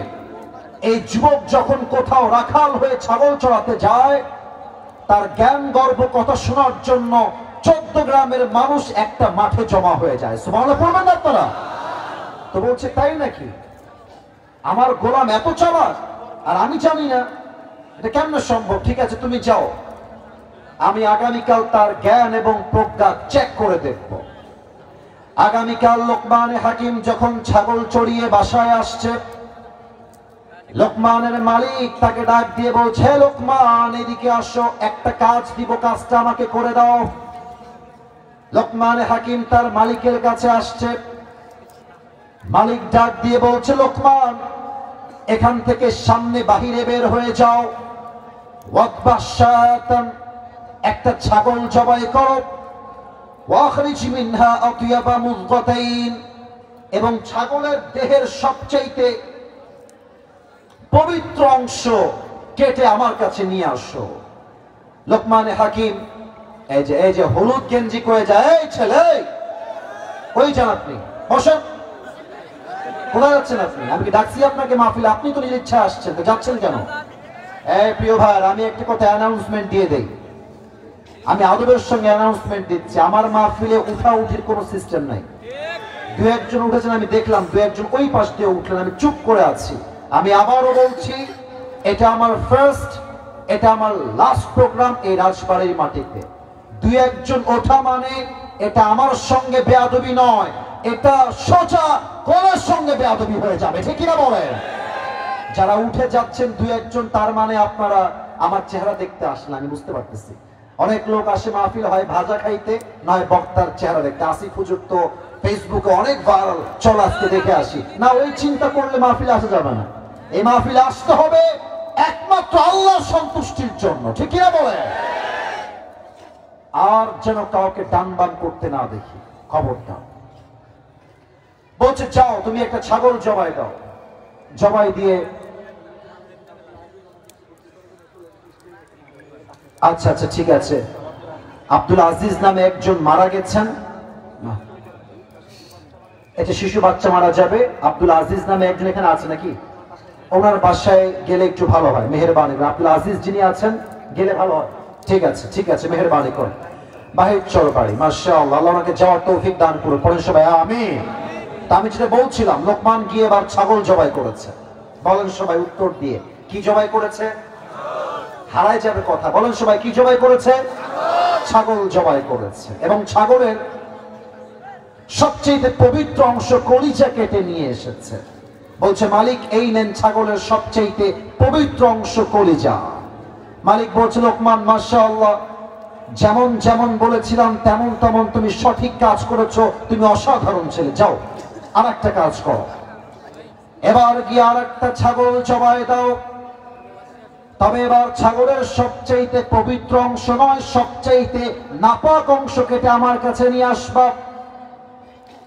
এই যুবক যখন কোথাও রাখাল হয়ে ছাগল চড়াতে যায়, তার জ্ঞান গর্ব কথা শোনার জন্য 14 গ্রামের মানুষ একটা মাঠে জমা হয়ে যায়। সুবহানাল্লাহ পড়বেন আপনারা? তো বলছে, তাই নাকি? আমার গোলাম এত চালাক আর আমি জানি না, এটা কেমন সম্ভব? ঠিক আছে, তুমি যাও, আমি আগামীকাল তার জ্ঞান এবং প্রজ্ঞা চেক করে দেখব। আগামীকাল লোকমানে হাকিম যখন ছাগল চড়িয়ে বাসায় আসছে, লোকমানের মালিক তাকে ডাক দিয়ে বলছে, হে লোকমান, এদিকে আসো, একটা কাজ দিব, কাজটা আমাকে করে দাও। লোকমানে হাকিম তার মালিকের কাছে আসছে, মালিক ডাক দিয়ে বলছে, লোকমান, এখান থেকে সামনে বাহিরে বের হয়ে যাও, ওয়াদবাশাতান, একটা ছাগল জবাই করো, ওয়াখরিজ মিনহা আতিয়াবা মুযগাতাইন, এবং ছাগলের দেহের সবচেয়ে পবিত্র অংশ কেটে আমার কাছে নিয়ে আসো। লোকমানে হাকিম এই যে হলুদ গেঞ্জি কয়ে যায়, এই ছেলে, ওই যান আপনি, বসেন, কোথায় যাচ্ছেন আপনি? আমি কি ডাকছি আপনাকে মাহফিলে? আপনি তো নিজের ইচ্ছা আসছেন, তো যাচ্ছেন কেন? এই প্রিয় ভাই, আমি একটা কথা অ্যানাউন্সমেন্ট দিয়ে দেই, আমি আদবের সঙ্গে অ্যানাউন্সমেন্ট দিচ্ছি, আমার মাহফিলে উঠা উঠির কোনো সিস্টেম নাই। দু একজন উঠেছেন, আমি দেখলাম, দু একজন ওই পাশ দিয়ে উঠলেন, আমি চুপ করে আছি। আমি আবারও বলছি, এটা আমার ফার্স্ট, এটা আমার লাস্ট প্রোগ্রাম এই রাজবাড়ির মাটিতে। দু একজন ওঠা মানে এটা আমার সঙ্গে বেয়াদবি নয়, এটা সোজা কোনের সঙ্গে বেয়াদবি হয়ে যাবে, ঠিক কিনা বলেন? যারা উঠে যাচ্ছেন দু একজন, তার মানে আপনারা আমার চেহারা দেখতে আসেন, আমি বুঝতে পারতেছি। অনেক লোক আসে মাহফিল হয় ভাজা খাইতে, নয় বক্তার চেহারা দেখতে। আসিফ হুজুর তো ফেসবুকে অনেক ভাইরাল, চল আজকে দেখে আসি না, ওই চিন্তা করলে মাহফিলে আসা যাবে না। এই মাহফিলে আসতে হবে একমাত্র আল্লাহর সন্তুষ্টির জন্য, ঠিক কিনা বলে? আর যেন কাউকে ডান বাম করতে না দেখি, খবরটা। বলছে, যাও, তুমি একটা ছাগল জবাই দাও। জবাই দিয়ে, আচ্ছা আচ্ছা ঠিক আছে, আব্দুল আজিজ নামে একজন মারা গেছেন, এটা শিশু বাচ্চা মারা যাবে। আব্দুল আজিজ নামে একজন এখানে আছে নাকি? ওনার বাসায় গেলে একটু ভালো হয়, মেহেরবানি। আব্দুল আজিজ যিনি আছেন, গেলে ভালো হয়। ঠিক আছে ঠিক আছে, মেহেরবানি করে বাহির চল বাড়ি। মাশাআল্লাহ, আল্লাহ ওনাকে যাওয়ার তৌফিক দান করুন। পড়েন সবাই আমিন। তা আমি যেটা বলছিলাম, লোকমান গিয়ে এবার ছাগল জবাই করেছে। বলেন সবাই উত্তর দিয়ে, কি জবাই করেছে? হারায় যাবে কথা, বলেন সবাই, কি জবাই করেছে? ছাগল জবাই করেছে। এবং ছাগলের সবচেয়ে পবিত্র অংশ কলিজা কেটে নিয়ে এসেছে। বলছে, মালিক, এই নেন ছাগলের সবচেয়ে পবিত্র অংশ, কলিজা। মালিক বলছে, লোকমান, মাশাআল্লাহ, যেমন যেমন বলেছিলাম তেমন তেমন তুমি সঠিক কাজ করেছো, তুমি অসাধারণ ছেলে, যাও আর একটা কাজ করো। এবার গিয়ে আর একটা ছাগল জবাই দাও। তবে এবার ছাগলের সবচেয়ে পবিত্র অংশ নয়, সবচেয়ে নাপাক অংশ কেটে আমার কাছে নিয়ে আসবা।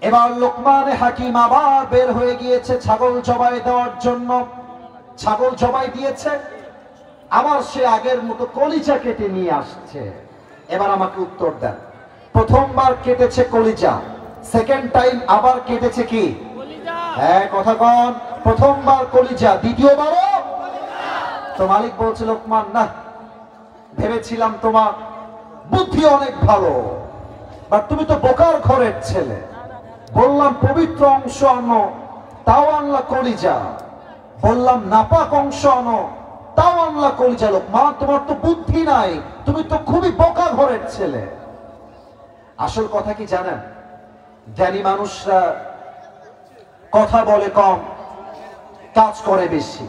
এবার লোকমানে হাকিম আবার বের হয়ে গিয়েছে ছাগল জবাই দেওয়ার জন্য। ছাগল জবাই দিয়েছে, আবার সে আগের মতো কলিজা কেটে নিয়ে আসছে। এবার আমাকে উত্তর দেন, প্রথমবার কেটেছে কলিজা, সেকেন্ড টাইম আবার কেটেছে কি? হ্যাঁ, কথা কন। প্রথমবার কলিজা, দ্বিতীয়বারও। তো মালিক বলছে, লোকমান, না, ভেবেছিলাম তোমার বুদ্ধি অনেক ভালো, বাট তুমি তো বোকার ঘরের ছেলে। বললাম পবিত্র অংশ আনো, তাও আনলা কলিজা। বললাম নাপাক অংশ আনো, তাও আনলা কলিজা। লোকমান, তোমার তো বুদ্ধি নাই, তুমি তো খুবই বোকা ঘরের ছেলে। আসল কথা কি জানেন? জ্ঞানী মানুষরা কথা বলে কম, কাজ করে বেশি।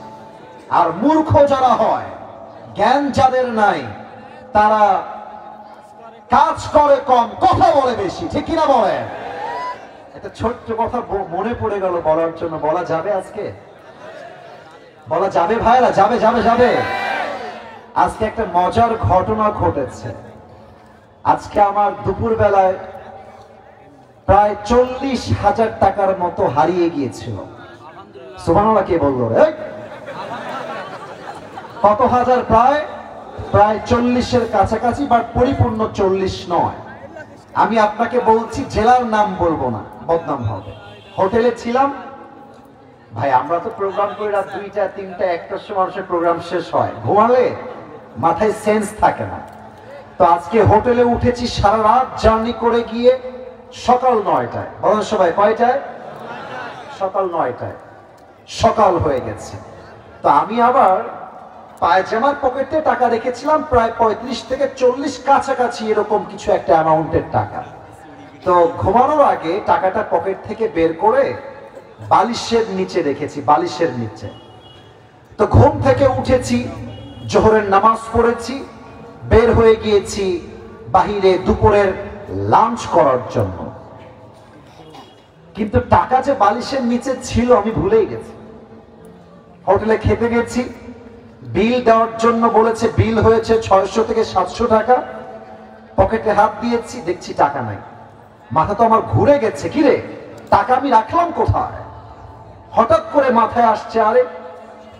আর মূর্খ যারা হয়, জ্ঞান যাদের নাই, তারা কাজ করে কম, কথা বলে বেশি, ঠিক কিনা বলে? একটা ছোট্ট কথা মনে পড়ে গেল বলার জন্য, বলা যাবে আজকে? বলা যাবে ভাইরা? যাবে যাবে যাবে। আজকে একটা মজার ঘটনা ঘটেছে। আজকে আমার দুপুর বেলায় প্রায় 40,000 টাকার মতো হারিয়ে গিয়েছিল। সুবহানাল্লাহ কে বললো রে? কত হাজার? প্রায় 40-এর কাছাকাছি, বাট পরিপূর্ণ 40 নয়। আমি আপনাকে বলছি, জেলার নাম বলবো না, বদনাম হবে। হোটেলে ছিলাম ভাই, আমরা তো প্রোগ্রাম করি রাত 2টা 3টা 1টার সময় মানুষের প্রোগ্রাম শেষ হয়, ঘুমালে মাথায় সেন্স থাকে না। তো আজকে হোটেলে উঠেছি সারা রাত জার্নি করে গিয়ে সকাল 9টায়। বলেন সবাই কয়টায়? সকাল 9টায়। সকাল হয়ে গেছে। তো আমি আবার পায়জামার পকেটে টাকা রেখেছিলাম প্রায় 35 থেকে 40 কাছাকাছি এরকম কিছু একটা অ্যামাউন্টের টাকা। তো ঘুমানোর আগে টাকাটা পকেট থেকে বের করে বালিশের নিচে রেখেছি, বালিশের নিচে। তো ঘুম থেকে উঠেছি, জোহরের নামাজ পড়েছি, বের হয়ে গিয়েছি বাহিরে দুপুরের লাঞ্চ করার জন্য। কিন্তু টাকা যে বালিশের নিচে ছিল আমি ভুলেই গেছি। হোটেলে খেতে গেছি, বিল দেওয়ার জন্য বলেছে, বিল হয়েছে 600 থেকে 700 টাকা। পকেটে হাত দিয়েছি, দেখছি টাকা নাই। মাথা তো আমার ঘুরে গেছে, কিরে টাকা আমি রাখলাম কোথায়? হঠাৎ করে মাথায় আসছে, আরে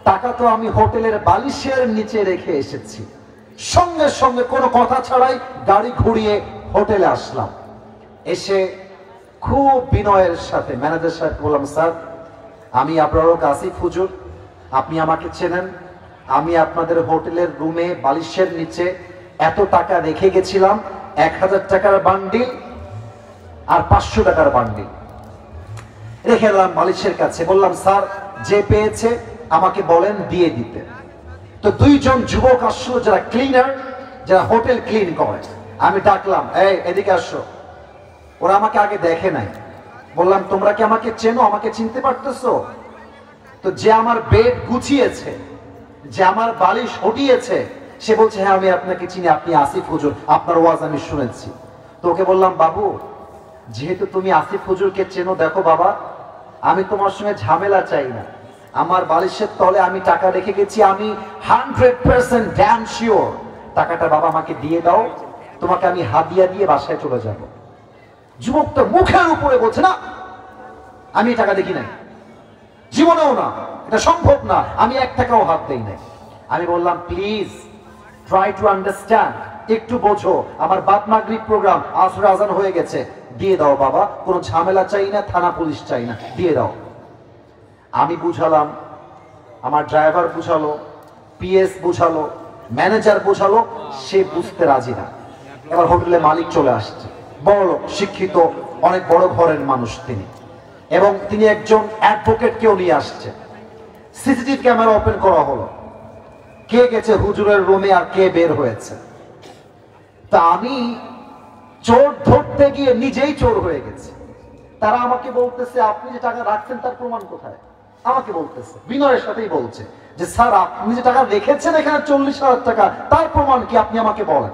টাকা তো আমি হোটেলের বালিশের নিচে রেখে এসেছি। সঙ্গে সঙ্গে কোনো কথা ছাড়াই গাড়ি ঘুরিয়ে হোটেলে আসলাম। এসে খুব বিনয়ের সাথে ম্যানেজার সাহেব বললাম, স্যার আমি আপনার লোক আসিফ হুজুর, আপনি আমাকে চেনেন, আমি আপনাদের হোটেলের রুমে বালিশের নিচে এত টাকা রেখে গেছিলাম, 1000 টাকার বান্ডিল আর 500 টাকার বান্ডিল রেখে এলাম বালিশের কাছে। বললাম, স্যার যে পেয়েছে আমাকে বলেন দিয়ে দিতে। তো 2 জন যুবক আসলো যারা ক্লিনার, যারা হোটেল ক্লিন করে। আমি ডাকলাম, এই এদিকে আসো। ওরা আমাকে আগে দেখে নাই। বললাম, তোমরা কি আমাকে চেনো? আমাকে চিনতে পারতেছো? তো যে আমার বেড গুছিয়েছে, যে আমার বালিশ হটিয়েছে, সে বলছে, হ্যাঁ আমি আপনাকে চিনি, আপনি আসিফ হুজুর, আপনার ওয়াজ আমি শুনেছি। তো ওকে বললাম, বাবু যেহেতু তুমি আসিফ হুজুরকে চেনো, দেখো বাবা আমি তোমার সঙ্গে ঝামেলা চাই না। আমার বালিশের তলে আমি টাকা রেখে গেছি, আমি 100% ড্যাম শিওর টাকাটা বাবা আমাকে দিয়ে দাও, তোমাকে আমি হাদিয়া দিয়ে বাসায় চলে যাব। যুবকটা মুখের উপরে বলছে, না আমি টাকা দেখি নাই, জীবনেও না, এটা সম্ভব না, আমি 1 টাকাও হাত দেই নাই। আমি বললাম, প্লিজ ট্রাই টু আন্ডারস্ট্যান্ড, একটু বোঝো, আমার বাদ মাগরিব প্রোগ্রাম, আসর আজান হয়ে গেছে, দিয়ে দাও বাবা, কোনো ঝামেলা চাই না, থানা পুলিশ চাই না, দিয়ে দাও। আমি বুঝালাম, আমার ড্রাইভার বুঝালো, পিএস বুঝালো, ম্যানেজার বুঝালো, সে বুঝতে রাজি না। এবার হোটেলে মালিক চলে আসছে, বড় লোক, শিক্ষিত, অনেক বড় ঘরের মানুষ তিনি, এবং তিনি একজন অ্যাডভোকেটকেও নিয়ে আসছে। সিসিটিভি ক্যামেরা ওপেন করা হলো, কে গেছে হুজুরের রুমে আর কে বের হয়েছে। তা আমি চোর ধরতে গিয়ে নিজেই চোর হয়ে গেছি। তারা আমাকে বলতেছে, আপনি যে টাকা রাখছেন তার প্রমাণ কোথায়? আমাকে বলতেছে, বিনয়ের সাথেই বলছে যে, স্যার আপনি যে টাকা রেখেছেন এখানে 40,000 টাকা, তার প্রমাণ কি আপনি আমাকে বলেন।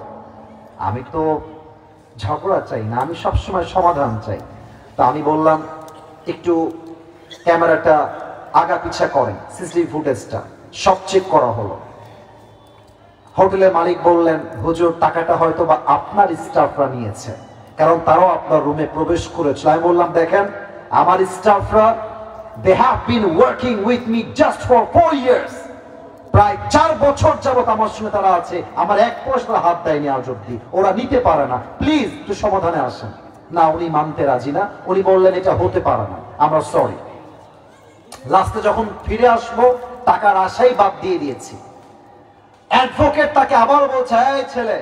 আমি তো ঝগড়া চাই না, আমি সবসময় সমাধান চাই। তা আমি বললাম, একটু ক্যামেরাটা আগা পিছা করেন, সিসিটিভি ফুটেজটা সব চেক করা হলো। হোটেলের মালিক বললেন, হুজুর টাকাটা হয়তো বা আপনার স্টাফরা নিয়েছে, কারণ তারাও আপনার রুমে প্রবেশ করেছিল। আমি বললাম, দেখেন আমার স্টাফরা, they have been working with me just for 4 years, প্রায় 4 বছর যাবত আমার সঙ্গে তারা আছে, আমার 1 পয়সা হাত দেয়নি আজ অব্দি, ওরা নিতে পারে না, প্লিজ একটু সমাধানে আসেন। না, উনি মানতে রাজি না, উনি বললেন এটা হতে পারে না, আমরা সরি। লাস্টে যখন ফিরে আসবো টাকার আশাই বাদ দিয়ে দিয়েছি। অ্যাডভোকেট তাকে আবার বলছে, এই ছেলে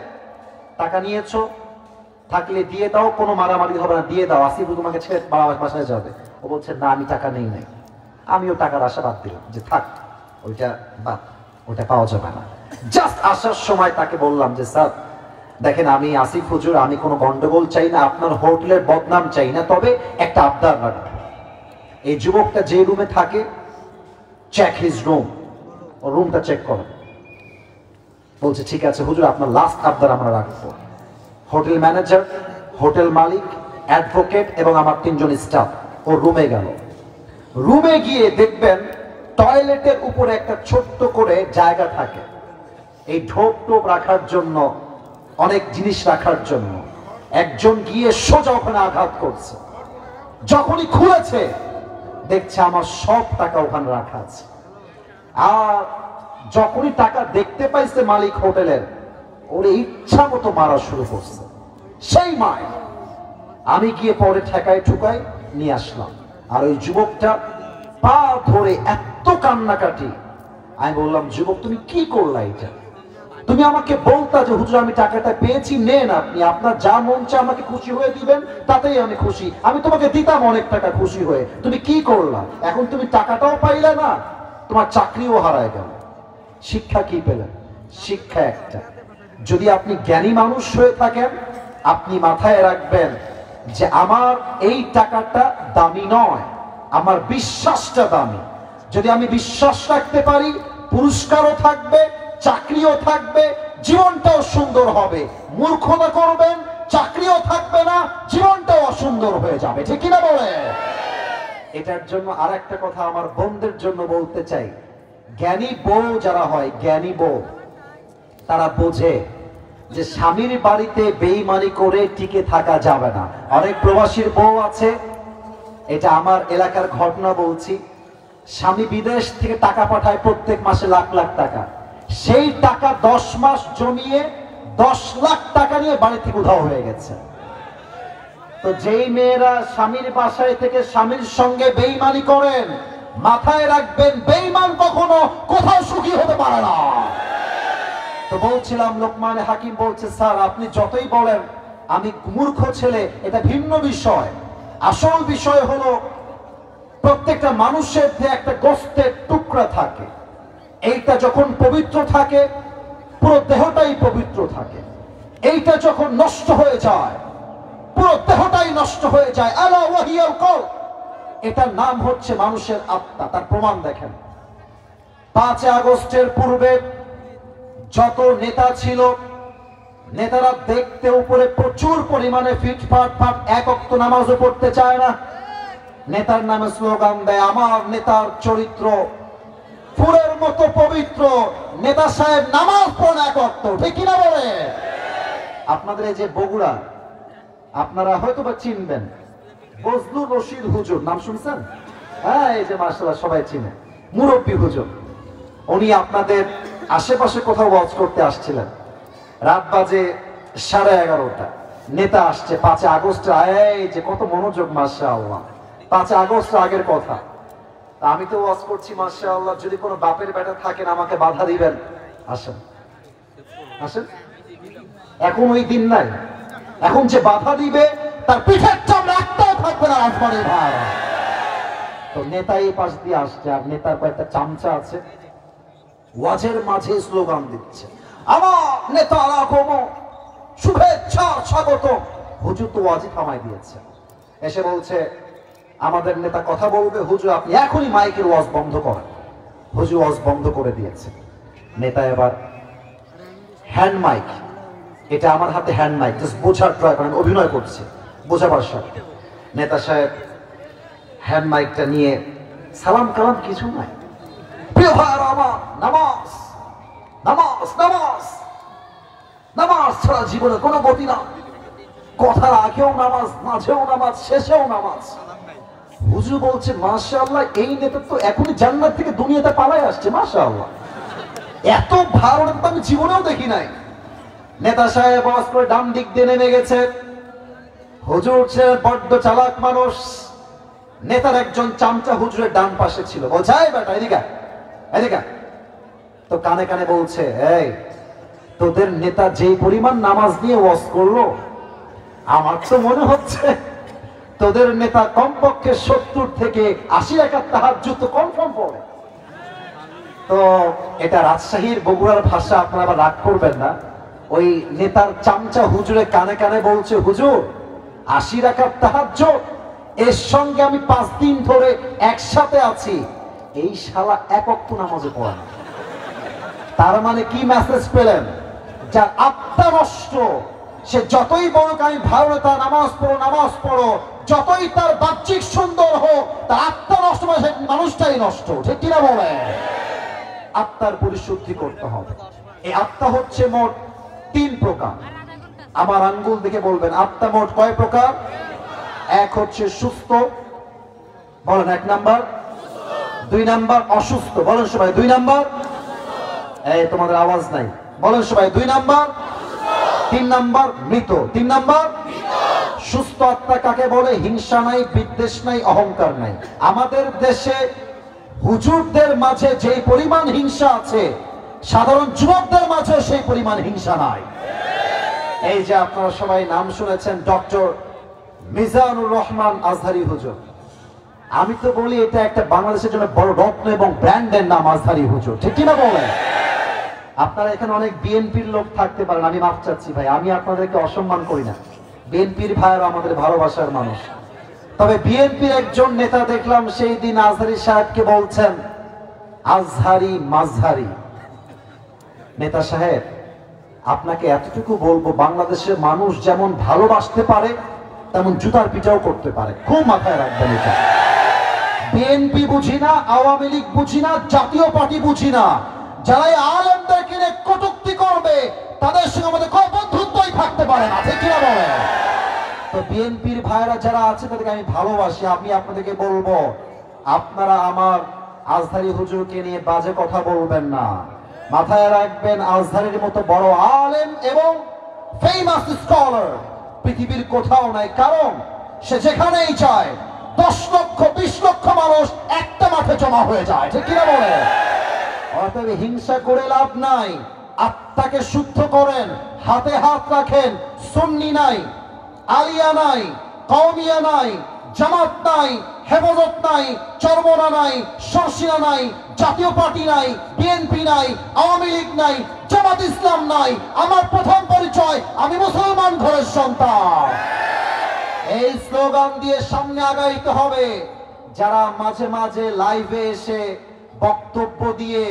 টাকা নিয়েছো, থাকলে দিয়ে দাও, কোনো মারামারি হবে না, দিয়ে দাও, আসিফ তোমাকে ছেড়ে বাসায় যাবে। ও বলছে, না আমি টাকা নেই নাই। আমিও টাকার আশা বাদ দিলাম, যে থাক ওইটা বাদ, ওটা পাওয়া যাবে না। জাস্ট আসার সময় তাকে বললাম যে, স্যার দেখেন আমি আসিফ হুজুর, আমি কোনো গন্ডগোল চাই না, আপনার হোটেলের বদনাম চাই না, তবে একটা আবদার রাখবো, এই যুবকটা যে রুমে থাকে, চেক হিজ রুম, ও রুমটা চেক করো। বলছে, ঠিক আছে হুজুর, আপনার লাস্ট আবদার আমরা রাখবো। হোটেল ম্যানেজার, হোটেল মালিক, অ্যাডভোকেট এবং আমার 3 জন স্টাফ ও রুমে গেল। রুমে গিয়ে দেখবেন টয়লেটের উপরে একটা ছোট্ট করে জায়গা থাকে, এই ঢোপ টোপ রাখার জন্য, অনেক জিনিস রাখার জন্য। একজন গিয়ে সোজা ওখানে আঘাত করছে। যখনই খুলেছে দেখছে আমার সব টাকা ওখানে রাখা আছে। আর যখনই টাকা দেখতে পাইছে মালিক হোটেলের, ওরে ইচ্ছা মতো মারা শুরু করছে। সেই মায় আমি গিয়ে পরে ঠেকায় ঠুকাই নিয়ে আসলাম। আর ওই যুবকটা পা ধরে এত কান্নাকাটি, আমি বললাম, যুবক তুমি কি করলা এটা? তুমি আমাকে বলতা যে হুজুর আমি টাকাটা পেয়েছি, নেন আপনি, আপনার যা মন চায় আমাকে খুশি হয়ে দিবেন, তাতেই আমি খুশি। আমি তোমাকে দিতাম অনেক টাকা খুশি হয়ে, তুমি কি করলা? এখন তুমি টাকাটাও পাইলে না, তোমার চাকরিও হারায় গেল। শিক্ষা কি পেলেন? শিক্ষা একটা, যদি আপনি জ্ঞানী মানুষ হয়ে থাকেন, আপনি মাথায় রাখবেন যে আমার এই টাকাটা দামি নয়, আমার বিশ্বাসটা দামি। যদি আমি বিশ্বাস রাখতে পারি, পুরস্কারও থাকবে, চাকরিও থাকবে, জীবনটাও সুন্দর হবে। মূর্খতা করবেন, চাকরিও থাকবে না, জীবনটাও অসুন্দর হয়ে যাবে। ঠিক কিনা বলে? এটার জন্য আর একটা কথা আমার বোনদের জন্য বলতে চাই, জ্ঞানী বউ যারা হয়, জ্ঞানী বউ তারা বোঝে যে স্বামীর বাড়িতে বেঈমানি করে টিকে থাকা যাবে না। অনেক প্রবাসীর বউ আছে, এটা আমার এলাকার ঘটনা বলছি, স্বামী বিদেশ থেকে টাকা পাঠায় প্রত্যেক মাসে লাখ লাখ টাকা, সেই টাকা 10 মাস জমিয়ে 10 লাখ টাকা নিয়ে বাড়ি থেকে উধাও হয়ে গেছে। তো যেই মেয়েরা স্বামীর বাসায় থেকে স্বামীর সঙ্গে বেঈমানি করেন, মাথায় রাখবেন বেঈমান কখনো কোথাও সুখী হতে পারে না। তো বলছিলাম, লোকমান হাকিম বলছে, স্যার আপনি যতই বলেন আমি মূর্খ ছেলে, এটা ভিন্ন বিষয়। আসল বিষয় হলো প্রত্যেকটা মানুষের যে একটা গোশতের টুকরা থাকে, এইটা যখন পবিত্র থাকে পুরো দেহটাই পবিত্র থাকে। এইটা যখন নষ্ট হয়ে যায় পুরো দেহটাই নষ্ট হয়ে যায়। আলা ওয়াহিয়াল কলব, এটার নাম হচ্ছে মানুষের আত্মা। তার প্রমাণ দেখেন, 5 আগস্টের পূর্বে যত নেতা ছিল, নেতারা দেখতে উপরে প্রচুর পরিমাণে ফিটফাট ফাট, এক ওয়াক্ত নামাজও পড়তে চায় না। নেতার নামে স্লোগান দেয়, আমার নেতার চরিত্র ফুলের মতো পবিত্র, নেতা সাহেব নামাজ পড়েন এক ওয়াক্ত। ঠিক কিনা বলে? আপনাদের এই যে বগুড়া, আপনারা হয়তো বা চিনবেন বজলুর রশিদ হুজুর, নাম শুনছেন? হ্যাঁ, এই যে মাশাআল্লাহ সবাই চিনে, মুরব্বী হুজুর। উনি আপনাদের আশেপাশে কোথাও ওয়াজ করতে আসছিলেন, রাত বাজে 11:30। নেতা আসছে 5 আগস্ট। এই যে কত মনোযোগ, মাশাআল্লাহ, 5 আগস্ট আগের কথা। আমি তো ওয়াজ করছি, মাশাআল্লাহ, যদি কোনো বাপের বেটা থাকেন আমাকে বাধা দিবেন, আসেন আসেন। এখন ওই দিন নাই, এখন যে বাধা দিবে তার পিঠের চামড়া একটাও থাকবে না রাজবাড়ি ভাই। তো নেতা এই পাশ দিয়ে আসছে, আর নেতার কয়েকটা চামচা আছে, ওয়াজের মাঝে স্লোগান দিচ্ছে, আমার নেতারা কোনো শুভেচ্ছা স্বাগত। হুজুর তো ওয়াজই থামাই দিয়েছে, এসে বলছে আমাদের নেতা কথা বলবে, হুজুর আপনি এখনই মাইকের ওয়াজ বন্ধ করেন। হুজুর ওয়াজ বন্ধ করে দিয়েছে। নেতা এবার হ্যান্ড মাইক, এটা আমার হাতে হ্যান্ড মাইক, জাস্ট বোঝার ট্রাই করেন, অভিনয় করছে বোঝাবার সাথে। নেতা সাহেব হ্যান্ড মাইকটা নিয়ে সালাম কালাম কিছু নাই, প্রিয় ভাইরা আমার, নামাজ নামাজ নামাজ নামাজ ছাড়া জীবনে কোনো গতি না। কথার আগেও নামাজ, মাঝেও নামাজ, শেষেও নামাজ। হুজুর বলছে, মাশাআল্লাহ, এই নেতা তো এখনই জান্নাত থেকে দুনিয়াতে পালায় আসছে, মাশাআল্লাহ, এত ভালো নেতা আমি জীবনেও দেখি নাই। নেতা সাহেব আওয়াজ করে ডান দিক দিয়ে নেমে গেছে। হুজুর ছিলেন বড্ড চালাক মানুষ, নেতার একজন চামচা হুজুরের ডান পাশে ছিল, বলছে, এই বেটা এদিকে এদিকে। তো কানে কানে বলছে, এই তোদের নেতা যেই পরিমাণ নামাজ নিয়ে ওয়াজ করলো, আমার তো মনে হচ্ছে তোদের নেতা কমপক্ষে 70 থেকে 80 রাকাত তাহাজ্জুদ তো কনফার্ম পড়ে। তো এটা রাজশাহীর বগুড়ার ভাষা, আপনারা আবার রাগ করবেন না। ওই নেতার চামচা হুজুরে কানে কানে বলছে, হুজুর 80 রাকাত তাহাজ্জুদ, এর সঙ্গে আমি 5 দিন ধরে একসাথে আছি, এই শালা এক ওয়াক্ত নামাজে পড়ে না। তার মানে কি মেসেজ পেলেন? যার আত্মা নষ্ট, সে যতই বড় আমি ভালো নেতা, নামাজ পড়ো নামাজ পড়ো, যতই তার বাহ্যিক সুন্দর হোক, তার আত্মা নষ্ট, সে মানুষটাই নষ্ট। ঠিক কিনা বলে? আত্মার পরিশুদ্ধি করতে হবে। এই আত্মা হচ্ছে মোট 3 প্রকার। আমার আঙ্গুল দেখে বলবেন, আত্মা মোট কয় প্রকার? এক হচ্ছে সুস্থ, বলেন 1 নাম্বার। 2 নাম্বার অসুস্থ, বলেন সবাই 2 নাম্বার। এই তোমাদের আওয়াজ নাই, বলেন সবাই 2 নাম্বার। 3 নাম্বার মৃত। 3 নাম্বার সুস্থ আত্মা কাকে বলে? হিংসা নাই, বিদ্বেষ নাই, অহংকার নাই। আমাদের দেশে হুজুরদের মাঝে যেই পরিমাণ হিংসা আছে, সাধারণ যুবকদের মাঝে সেই পরিমাণ হিংসা নাই। এই যে আপনারা সবাই নাম শুনেছেন ডক্টর মিজানুর রহমান আজহারি হুজুর, আমি তো বলি এটা একটা বাংলাদেশের জন্য বড় রত্ন এবং ব্র্যান্ডের নাম আজহারি হুজুর, ঠিক কিনা বলেন? আপনারা এখানে অনেক বিএনপির লোক থাকতে পারেন, আমি মাফ চাচ্ছি ভাই, আমি আপনাদেরকে অসম্মান করি না, বিএনপির ভাইয়েরা আমাদের ভালোবাসার মানুষ। তবে বিএনপির একজন নেতা দেখলাম সেই দিন আজহারি সাহেবকে বলছেন আজহারি মাঝহারি। নেতা সাহেব, আপনাকে এতটুকু বলবো, বাংলাদেশের মানুষ যেমন ভালোবাসতে পারে তেমন জুতার পিটাও করতে পারে, খুব মাথায় রাখবেন এটা। বিএনপি বুঝি না, আওয়ামী লীগ বুঝি না, জাতীয় পার্টি বুঝি না, যারা আলেমদের কিনে কটূক্তি করবে তাদের সঙ্গে আমাদের কোনো বন্ধুত্বই থাকতে পারে না, ঠিক কিনা বলে? তো বিএনপির ভাইরা যারা আছে তাদেরকে আমি ভালোবাসি, আমি আপনাদেরকে বলবো আপনারা আমার আজহারি হুজুরকে নিয়ে বাজে কথা বলবেন না। মাথায় রাখবেন আজহারির মতো বড় আলেম এবং ফেমাস স্কলার পৃথিবীর কোথাও নাই, কারণ সে যেখানেই যায় 10 লক্ষ 20 লক্ষ মানুষ একটা মাঠে জমা হয়ে যায়, ঠিক কিনা বলে? অতএব হিংসা করে লাভ নাই, আত্মাকে শুদ্ধ করেন, হাতে হাত রাখেন। সুন্নি নাই, আলিয়া নাই, কওমিয়া নাই, জামাত নাই, হেফাজত নাই, চরমনা নাই, শর্ষিনা নাই, জাতীয় পার্টি নাই, বিএনপি নাই, আওয়ামী লীগ নাই, জামাত ইসলাম নাই। আমার প্রথম পরিচয়, আমি মুসলমান ঘরের সন্তান। এই স্লোগান দিয়ে সামনে আগাইতে হবে। যারা মাঝে মাঝে লাইভে এসে বক্তব্য দিয়ে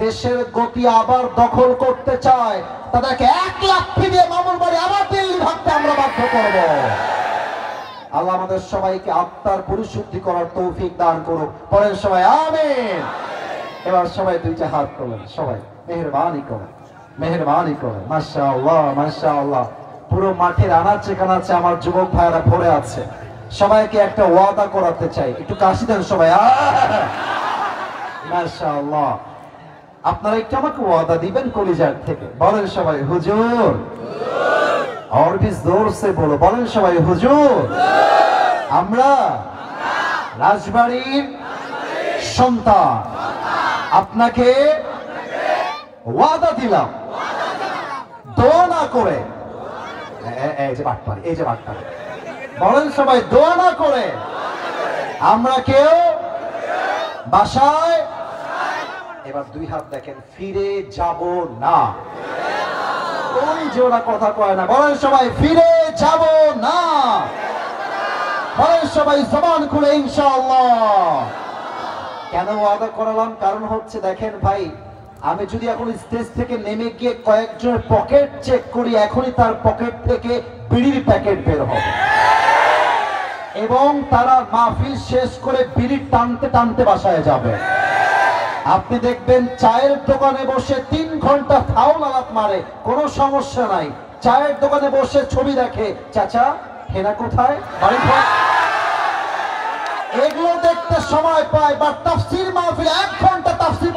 দেশের গতি আবার দখল করতে চায়, তাদেরকে 1 লাঠি দিয়ে মামুর বাড়ি আবার দিল্লি ভাগতে আমরা বাধ্য করব। আল্লাহ আমাদের সবাইকে আত্মার পরিশুদ্ধি করার তৌফিক দান করুক, পড়েন সবাই আমিন। এবার সবাই 2টা হাত তোলেন, সবাই মেহেরবানি করেন, মেহেরবানি করেন। মাশাআল্লাহ, মাশাআল্লাহ। পুরো মাঠের আনাচে কানাচে আমার যুবক ভাইরা ভরে আছে। সবাইকে একটা ওয়াদা করাতে চাই, একটু কাশি দেন সবাই। মাশাআল্লাহ। আপনারা একটু আমাকে ওয়াদা দিবেন কলিজার থেকে, বলেন সবাই হুজুর। और भी जोर से बोलो, বলেন সবাই হুজুর। আমরা রাজবাড়ির সন্তান, আপনাকে ওয়াদা দিলাম দোয়া না করে, এই যে বাটপারি, এই যে বাটপারি, বলেন সবাই দোয়া না করে আমরা কেউ বাসায়, এবার 2 হাত দেখেন, ফিরে যাব না। ওই যে ওরা কথা কয় না, বলেন সবাই ফিরে যাব না। বলেন সবাই জবান খুলে ইনশাআল্লাহ। কেন ওয়াদা করালাম? কারণ হচ্ছে দেখেন ভাই, আমি যদি এখন স্টেজ থেকে নেমে গিয়ে কয়েকজনের পকেট চেক করি, এখনই তার পকেট থেকে বিড়ির প্যাকেট বের হবে এবং তারা মাহফিল শেষ করে বিড়ি টানতে টানতে বাসায় যাবে। আপনি দেখবেন চায়ের দোকানে বসে 3 ঘন্টা ফাউল আলাপ মারে, কোনো সমস্যা নাই। চায়ের দোকানে বসে ছবি দেখে, চাচা হেনা কোথায়, বাড়ি ঘর, এগুলো দেখতে সময় পায়। বা তাফসীর মাহফিল 1 ঘন্টা তাফসীর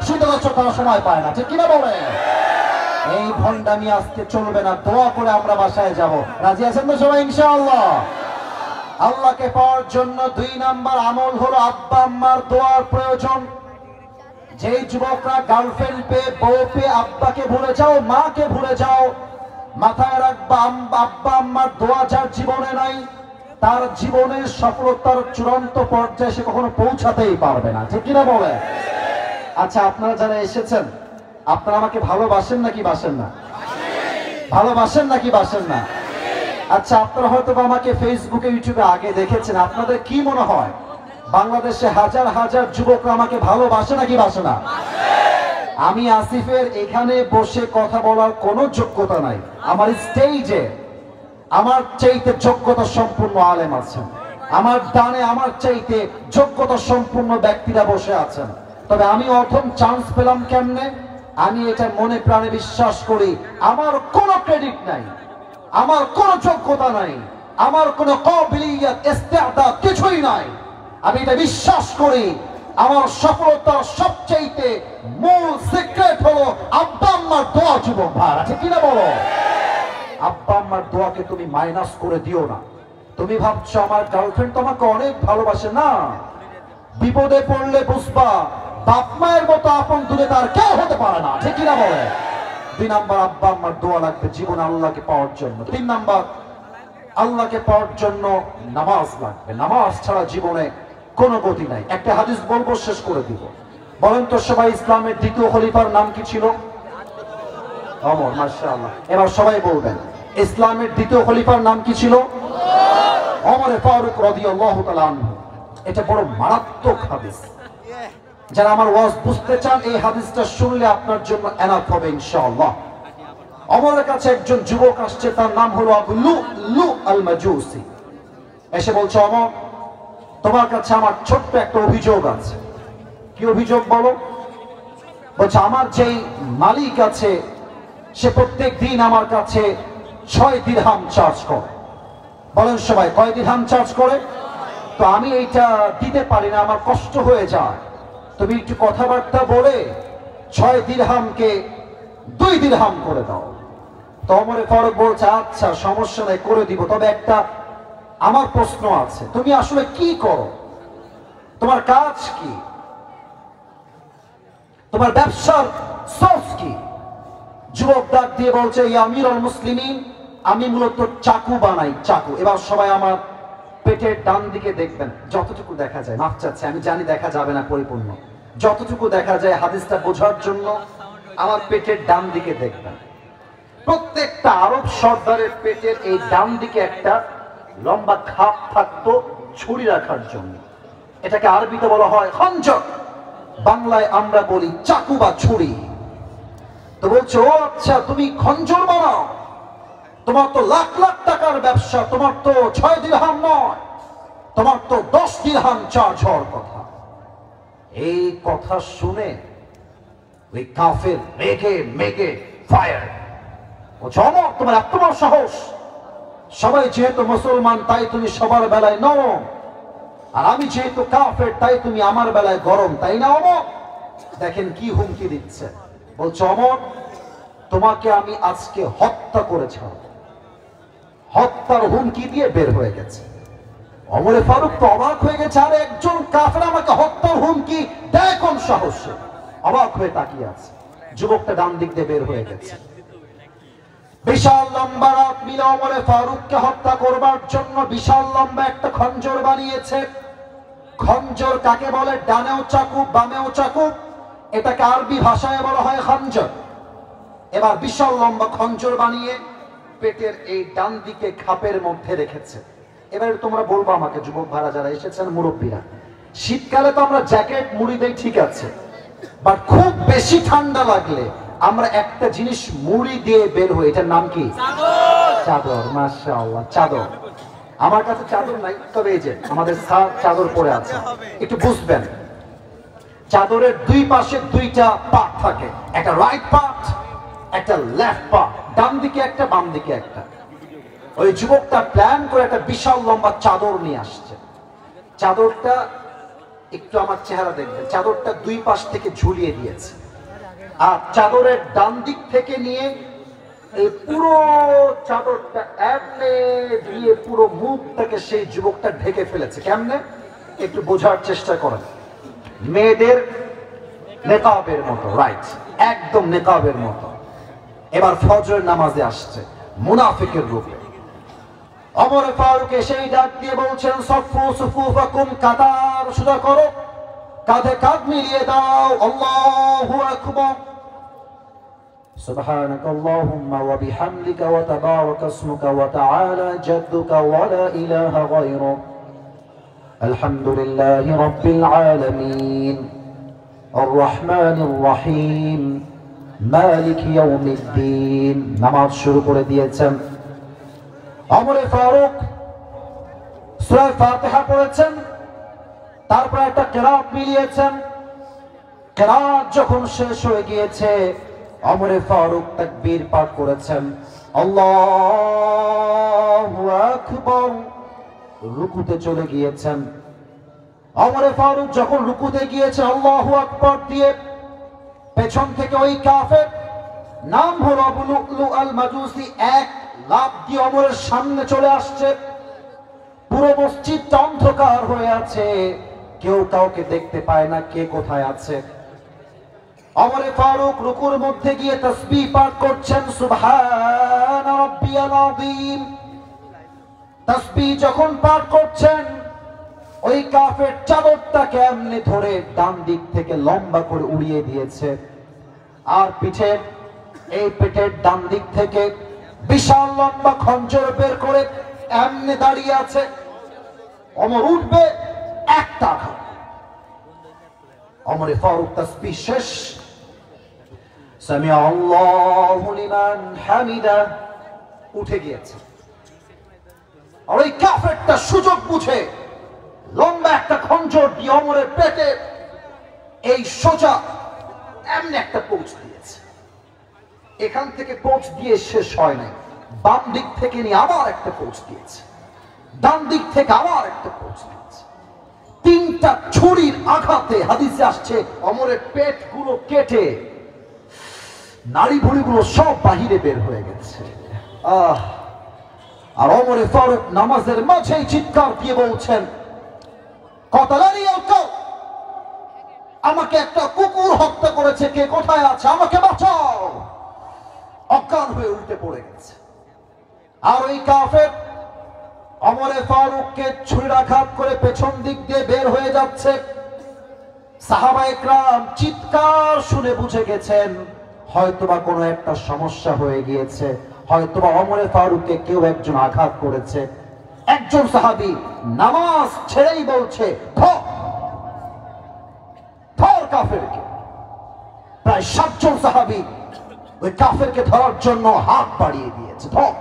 শুনতে তারা সময় পায় না, ঠিক কিনা বলে? এই ভণ্ডামি আজকে চলবে না। দোয়া করে আমরা বাসায় যাব, রাজি আছেন তো সবাই ইনশাআল্লাহ? আল্লাহকে পাওয়ার জন্য 2 নাম্বার আমল হলো আব্বা আম্মার দোয়ার প্রয়োজন। যেই যুবকরা গার্লফ্রেন্ড পেয়ে, বউ পেয়ে আব্বাকে ভুলে যাও, মাকে ভুলে যাও, মাথায় রাখবা আব্বা আম্মার দোয়া যার জীবনে নাই, তার জীবনের সফলতার চূড়ান্ত পর্যায়ে সে কখনো পৌঁছাতেই পারবে না, ঠিক কিনা বলে? আচ্ছা, আপনারা যারা এসেছেন, আপনারা আমাকে ভালোবাসেন নাকি বাসেন না? ভালোবাসেন নাকি বাসেন না? আচ্ছা, আপনারা হয়তো আমাকে ফেসবুকে, ইউটিউবে আগে দেখেছেন। আপনাদের কি মনে হয় বাংলাদেশে হাজার হাজার যুবকরা আমাকে ভালোবাসে নাকি বাসে না? আমি আসিফের এখানে বসে কথা বলার কোনো যোগ্যতা নাই। আমার স্টেজে আমার চাইতে যোগ্যতা সম্পূর্ণ আলেম আছেন, আমার ডানে আমার চাইতে যোগ্যতা সম্পূর্ণ ব্যক্তিরা বসে আছেন। তবে আমি প্রথম চান্স পেলাম কেমনে? আমি এটা মনে প্রাণে বিশ্বাস করি, আমার কোনো ক্রেডিট নাই, আমার কোনো যোগ্যতা নাই, আমার কোনো কাবিলিয়ত ইস্তেআদাদ কিছুই নাই। আমি এটা বিশ্বাস করি আমার সফলতার সবচেয়ে মূল সিক্রেট হলো আব্বা আম্মার দোয়া। যুবক ভাই ঠিক কিনা বলো? আব্বা আম্মার দোয়াকে তুমি মাইনাস করে দিও না। তুমি ভাবছো আমার গার্লফ্রেন্ড তোমাকে অনেক ভালোবাসে, না, বিপদে পড়লে বুঝবা বাপ মায়ের মতো আপন দূরে তার কেউ হতে পারে না। ঠিক কিনা বলে? 2 নাম্বার আব্বা আম্মার দোয়া লাগবে জীবনে আল্লাহকে পাওয়ার জন্য। 3 নাম্বার আল্লাহকে পাওয়ার জন্য নামাজ লাগবে। নামাজ ছাড়া জীবনে কোনো গতি নাই। একটা হাদিস বলবো, শেষ করে দিব। বলেন তো সবাই, ইসলামের দ্বিতীয় খলিফার নাম কি ছিল? ওমর। মাশাআল্লাহ। এবার সবাই বলবেন, ইসলামের দ্বিতীয় খলিফার নাম কি ছিল? ওমর ফারুক রাদিয়াল্লাহু তাআলা আনহু। এটা বড় মারাত্মক হাদিস। যারা আমার ওয়াজ বুঝতে চান এই হাদিসটা শুনলে আপনার জন্য এনাফ হবে ইনশাআল্লাহ। ওমরের কাছে একজন যুবক আসছে, তার নাম হলো আবু লুলু আল মাজুসি। এসে বলছে, ওমর, তোমার কাছে আমার ছোট্ট একটা অভিযোগ আছে। কি অভিযোগ বলো? বলছে, আমার যেই মালিক আছে সে প্রত্যেক দিন আমার কাছে 6 দিরহাম চার্জ করে। বলেন সবাই, কয় দিরহাম চার্জ করে? তো আমি এইটা দিতে পারি না, আমার কষ্ট হয়ে যায়। তুমি একটু কথাবার্তা বলে 6 দিরহামকে 2 দিরহাম করে দাও। তো ওমর ফারুক বলছে, আচ্ছা সমস্যা নাই, করে দিব। তবে একটা আমার প্রশ্ন আছে, তুমি আসলে কি করো? তোমার কাজ কি? তোমার ব্যবসার সোর্স কি? যুবক ডাক দিয়ে বলছে, ইয়া আমিরুল মুসলিমিন, আমি মূলত চাকু বানাই, চাকু। এবার সবাই আমার পেটের ডান দিকে দেখবেন, যতটুকু দেখা যায়। মাফ চাচ্ছি, আমি জানি দেখা যাবে না পরিপূর্ণ, যতটুকু দেখা যায় হাদিসটা বোঝার জন্য আমার পেটের ডান দিকে দেখবেন। প্রত্যেকটা আরব সর্দারের পেটের এই ডান দিকে একটা লম্বা খাপ থাকতো ছুরি রাখার জন্য। এটাকে আরবিতে বলা হয় খঞ্জর, বাংলায় আমরা বলি চাকু বা ছুরি। তো বলছে, ও আচ্ছা, তুমি খঞ্জর বানাও? তোমার তো লাখ লাখ টাকার ব্যবসা, তোমার তো 6 দিরহাম নয়, তোমার তো 10 দিরহাম চার্জ হওয়ার কথা। এই কথা শুনে ওই কাফের রেগে মেগে ফায়ার। ও ওমর, তোমার এত বড় সাহস! সবাই যেহেতু মুসলমান তাই তুমি সবার বেলায় নরম, আর আমি যেহেতু কাফের তাই তুমি আমার বেলায় গরম, তাই না ওমর? দেখেন কি হুমকি দিচ্ছে। বলছে, ওমর, তোমাকে আমি আজকে হত্যা করে ছাড়ব। হত্যার হুমকি দিয়ে বের হয়ে গেছে। ওমর ফারুক তো অবাক হয়ে গেছে, আর একজন কাফের আমাকে হত্যার হুমকি দেয় কোন সাহসে? অবাক হয়ে তাকিয়ে আছে। যুবকটা ডান দিক দিয়ে বের হয়ে গেছে। বিশাল লম্বা রাত মিলে ওমর ফারুককে হত্যা করবার জন্য বিশাল লম্বা একটা খঞ্জর বানিয়েছে। খঞ্জর কাকে বলে? ডানেও চাকু বামেও চাকু, এটাকে আরবি ভাষায় বলা হয় খঞ্জর। এবার বিশাল লম্বা খঞ্জর বানিয়ে পেটের এই ডান দিকে খাপের মধ্যে রেখেছে। এবারে তোমরা বলবো আমাকে, যুবক ভাড়া যারা এসেছেন, মুরব্বীরা, শীতকালে তো আমরা জ্যাকেট মুড়ি দেই, ঠিক আছে, বাট খুব বেশি ঠান্ডা লাগলে আমরা একটা জিনিস মুড়ি দিয়ে বের হই, এটার নাম কি? চাদর। মাশাআল্লাহ, চাদর। আমার কাছে চাদর নাই, তবে এই যে আমাদের স্যার চাদর পরে আছে, একটু বুঝবেন। চাদরের 2 পাশে 2টা পার্ট থাকে, একটা রাইট পার্ট, একটা লেফট পার্ট, ডান দিকে একটা বাম দিকে একটা। ওই যুবকটা প্ল্যান করে একটা বিশাল লম্বা চাদর নিয়ে আসছে। চাদরটা একটু আমার চেহারা দেখবেন, চাদরটা 2 পাশ থেকে ঝুলিয়ে দিয়েছে, আর চাদরের ডান দিক থেকে নিয়ে এই পুরো চাদরটা এমনে দিয়ে পুরো মুখটাকে সেই যুবকটা ঢেকে ফেলেছে। কেমনে? একটু বোঝার চেষ্টা করেন। মেয়েদের নেকাবের মতো, রাইট, একদম নেকাবের মতো। এবার ফজরের নামাজে আসছে মুনাফিকের রূপে। ওমর ফারুক এসেই ডাক দিয়ে বলছেন, সফু সুফুফাকুম, কাতার সোজা করো, কাঁধে কাঁধ মিলিয়ে দাও, আল্লাহু আকবার। سبحانك اللهم وبحمدك وتبارك اسمك وتعالى جدك ولا إله غيرك الحمد لله رب العالمين الرحمن الرحيم مالك يوم الدين। নামাজ শুরু করে দিয়েছেন ওমর ফারুক। সূরা ফাতিহা পড়েছেন, তারপর একটা কিরাত মিলিয়েছেন। কিরাত যখন শেষ হয়ে গিয়েছে ওমর ফারুক তাকবীর পাঠ করেছেন, আল্লাহু আকবার, রুকুতে চলে গিয়েছেন। ওমর ফারুক যখন রুকুতে গিয়েছেন আল্লাহু আকবার দিয়ে, পেছন থেকে ওই কাফের, নাম হলো আবু লু'লু আল মাজুসি, এক লাফ দিয়ে ওমরের সামনে চলে আসছে। পুরো মসজিদটা অন্ধকার হয়ে আছে, কেউ কাউকে দেখতে পায় না কে কোথায় আছে। ওমর ফারুক রুকুর মধ্যে গিয়ে তাসবিহ পাঠ করছেন, সুবহান রাব্বিয়াল আযীম। তাসবিহ যখন পাঠ করছেন, ওই কাফের চাদরটাকে এমনি ধরে ডান দিক থেকে লম্বা করে উড়িয়ে দিয়েছে, আর পিঠের এই পেটের ডান দিক থেকে বিশাল লম্বা খঞ্জর বের করে এমনি দাঁড়িয়ে আছে। ওমর উঠবে, একটা আঘাত। ওমর ফারুক তাসবিহ শেষ, সামিআ আল্লাহু লিমান হামিদা, উঠে গিয়েছে। আর ওই কাফেরটা সুযোগ বুঝে লম্বা একটা খঞ্জর দিয়ে ওমরের পেটে এই সোজা এমনি একটা পোঁচ দিয়েছে। এখান থেকে পোঁচ দিয়ে শেষ হয় নাই, বাম দিক থেকে নিয়ে আবার একটা পোঁচ দিয়েছে, ডান দিক থেকে আবার একটা পোঁচ দিয়েছে। তিনটা ছুরির আঘাতে হাদিসে আসছে ওমরের পেটগুলো কেটে নাড়ি ভুড়িগুলো সব বাহিরে বের হয়ে গেছে। আর ওমর ফারুক নামাজের মাঝেই চিৎকার দিয়ে বলছেন, কতালানি আল কাউ, আমাকে একটা কুকুর হত্যা করেছে, কে কোথায় আছে, আমাকে বাঁচাও। অজ্ঞান হয়ে উল্টে পড়ে গেছে। আর ওই কাফের ওমর ফারুককে ছুরির আঘাত করে পেছন দিক দিয়ে বের হয়ে যাচ্ছে। সাহাবায়ে কেরাম চিৎকার শুনে বুঝে গেছেন হয়তোবা কোনো একটা সমস্যা হয়ে গিয়েছে, হয়তোবা ওমর ফারুককে কেউ একজন আঘাত করেছে। একজন সাহাবী নামাজ ছেড়েই বলছে, ধর কাফেরকে। প্রায় 7 জন সাহাবী ওই কাফেরকে ধরার জন্য হাত বাড়িয়ে দিয়েছে, ধর।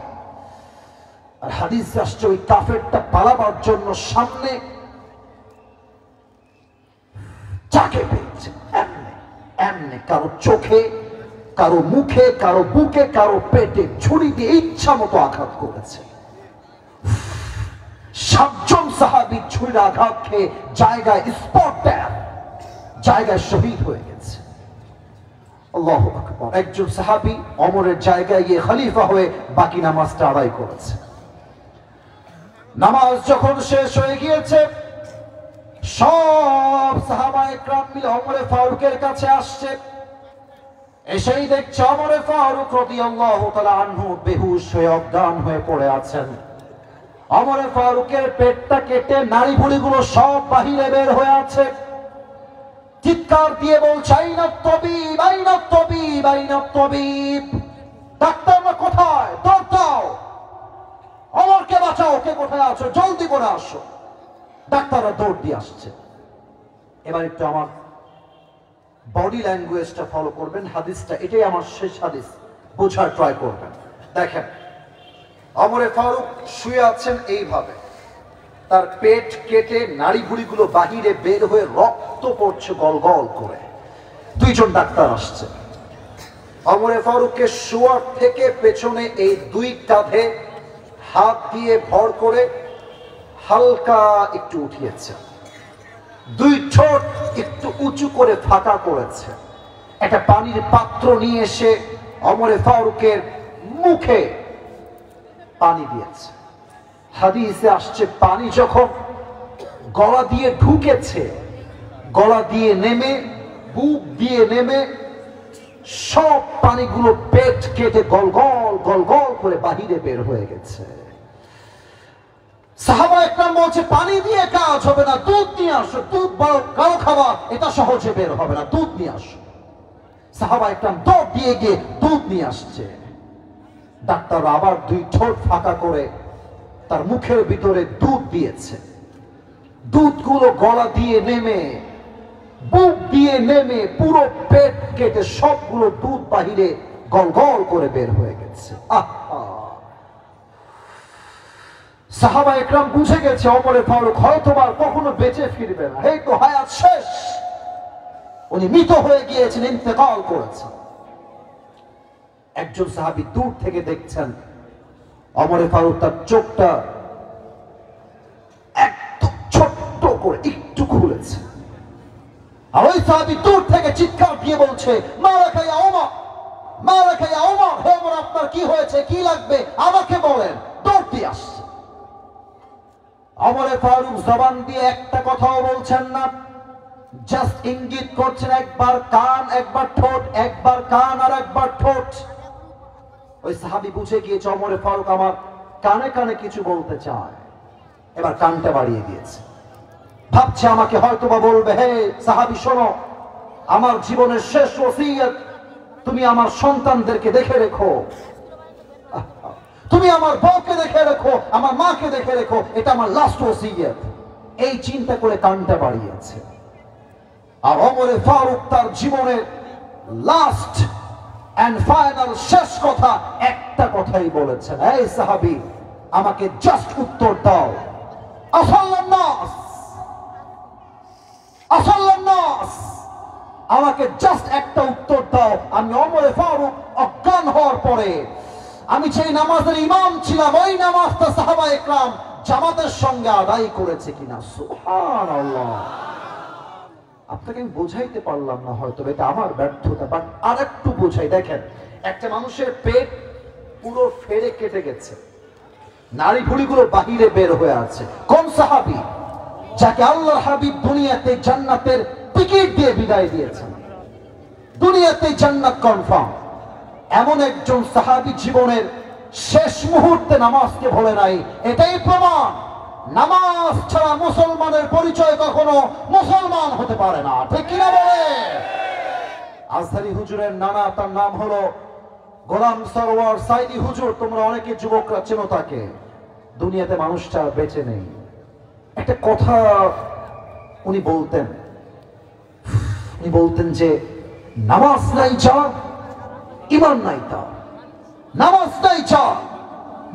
আর হাদিসে আসছে ওই কাফেরটা পালাবার জন্য সামনে চাকে পেয়েছে, এমনি এমনি কারো চোখে, কারো মুখে, কারো বুকে, কারো পেটে ছুরি দিয়ে ইচ্ছা মতো আঘাত করেছে। 7 জন সাহাবী ছুরির আঘাত খেয়ে জায়গায় স্পট ডেথ, জায়গায় শহীদ হয়ে গেছে। আল্লাহু আকবার। একজন সাহাবী ওমরের জায়গায় গিয়ে খলিফা হয়ে বাকি নামাজটা আদায় করেছে। নামাজ যখন শেষ হয়ে গিয়েছে, সব সাহাবায়ে কেরাম মিলে ওমর ফারুকের কাছে আসছে। এসেই দেখছে ওমর ফারুক রাদিয়াল্লাহু তাআলা আনহু বেহুশ হয়ে অজ্ঞান হয়ে পড়ে আছেন। ওমর ফারুকের পেটটা কেটে নাড়ি ভুড়িগুলো সব বাহিরে বের হয়ে আছে। চিৎকার দিয়ে বলছে, আইনা তাবিব, আইনা তাবিব, আইনা তাবিব, ডাক্তাররা কোথায়, দৌড় দাও, ওমরকে বাঁচাও, কে কোথায় আছো, জলদি করে আসো। ডাক্তাররা দৌড় দিয়ে আসছে। এবার একটু আমার বডি ল্যাঙ্গুয়েজটা ফলো করবেন, হাদিসটা এটাই আমার শেষ হাদিস, বোঝার ট্রাই করবেন। দেখেন, ওমর ফারুক শুয়ে আছেন এইভাবে, তার পেট কেটে নাড়ি ভুড়িগুলো বাহিরে বের হয়ে রক্ত পড়ছে গল গল করে। 2 জন ডাক্তার আসছে। ওমর ফারুককে শোয়ার থেকে পেছনে এই 2 কাঁধে হাত দিয়ে ভর করে হালকা একটু উঠিয়েছে, 2 ঠোঁট একটু উঁচু করে ফাঁকা করেছে। একটা পানির পাত্র নিয়ে এসে ওমর ফারুকের মুখে পানি দিয়েছে। হাদিসে আসছে পানি যখন গলা দিয়ে ঢুকেছে, গলা দিয়ে নেমে, বুক দিয়ে নেমে সব পানিগুলো পেট কেটে গল গল গল গল করে বাহিরে বের হয়ে গেছে। সাহাবায়ে কেরাম বলছে, পানি দিয়ে কাজ হবে না, দুধ নিয়ে আসো, দুধ বড় গাঢ় খাবার, এটা সহজে বের হবে না, দুধ নিয়ে আসো। সাহাবায়ে কেরাম দৌড় দিয়ে গিয়ে দুধ নিয়ে আসছে। ডাক্তার আবার 2 ঠোঁট ফাঁকা করে তার মুখের ভিতরে দুধ দিয়েছে। দুধগুলো গলা দিয়ে নেমে, বুক দিয়ে নেমে, পুরো পেট কেটে সবগুলো দুধ বাহিরে গল গল করে বের হয়ে গেছে। সাহাবায়ে কেরাম বুঝে গেছে ওমর ফারুক হয়তোবা কখনো বেঁচে ফিরবে না, এই তো হায়াত শেষ, উনি মৃত হয়ে গিয়েছেন, ইন্তেকাল করেছেন। একজন সাহাবী দূর থেকে দেখছেন ওমর ফারুক তার চোখটা করে একটু খুলেছে, আর ওই সাহাবী দূর থেকে চিৎকার দিয়ে বলছে, মারাকা ইয়া ওমর, মারাকা ইয়া ওমর, হে ওমর আপনার কি হয়েছে, কি লাগবে আমাকে বলেন। দৌড়তে আসছে। ওমর ফারুক জবান দিয়ে একটা কথাও বলছেন না, জাস্ট ইঙ্গিত করছেন, একবার কান একবার ঠোঁট, একবার কান আর একবার ঠোঁট। ওই সাহাবী বুঝে গিয়েছে ওমর ফারুক আমার কানে কানে কিছু বলতে চায়, এবার কানটা বাড়িয়ে দিয়েছে। ভাবছে আমাকে হয়তোবা বলবে, হে সাহাবী শোনো, আমার জীবনের শেষ ওসিয়ত, তুমি আমার সন্তানদেরকে দেখে রেখো, তুমি আমার বউকে দেখে রেখো, আমার মাকে দেখে রেখো, এটা আমার লাস্ট ওসিয়ত। এই চিন্তা করে কানটা বাড়িয়েছে। আর ওমর ফারুক তার জীবনের লাস্ট এন্ড ফাইনাল শেষ কথা একটা কথাই বলেছেন, এই সাহাবী আমাকে জাস্ট উত্তর দাও, আসাল্লান নাস, আসাল্লান নাস, আমাকে জাস্ট একটা উত্তর দাও। আমি ওমর ফারুক অজ্ঞান হওয়ার পরে আমি যেই নামাজের ইমাম ছিলাম, ওই নামাজটা সাহাবায়ে কেরাম জামাতের সঙ্গে আদায় করেছে কিনা। সুবহানাল্লাহ। আপনাকে আমি বোঝাইতে পারলাম না, হয়তো এটা আমার ব্যর্থতা, বাট আর একটু বোঝাই। দেখেন, একটা মানুষের পেট পুরো ফেড়ে কেটে গেছে, নারী ভুঁড়িগুলো বাহিরে বের হয়ে আছে। কোন সাহাবী? যাকে আল্লাহর হাবিব দুনিয়াতে জান্নাতের টিকিট দিয়ে বিদায় দিয়েছেন, দুনিয়াতে জান্নাত কনফার্ম। এমন একজন সাহাবী জীবনের শেষ মুহূর্তে নামাজকে ভোলে নাই, এটাই প্রমাণ নামাজ ছাড়া মুসলমানের পরিচয় কখনো মুসলমান হতে পারে না। ঠিক কিনা বলে? আজহারি হুজুরের নানা, তার নাম হলো গোলাম সরওয়ার সাইদি হুজুর। তোমরা অনেকে যুবকরা চেনো তাকে। দুনিয়াতে মানুষটা বেঁচে নেই। একটা কথা উনি বলতেন যে নামাজ নাই যার, ঈমান নাই তার। নামাজ নাই যার,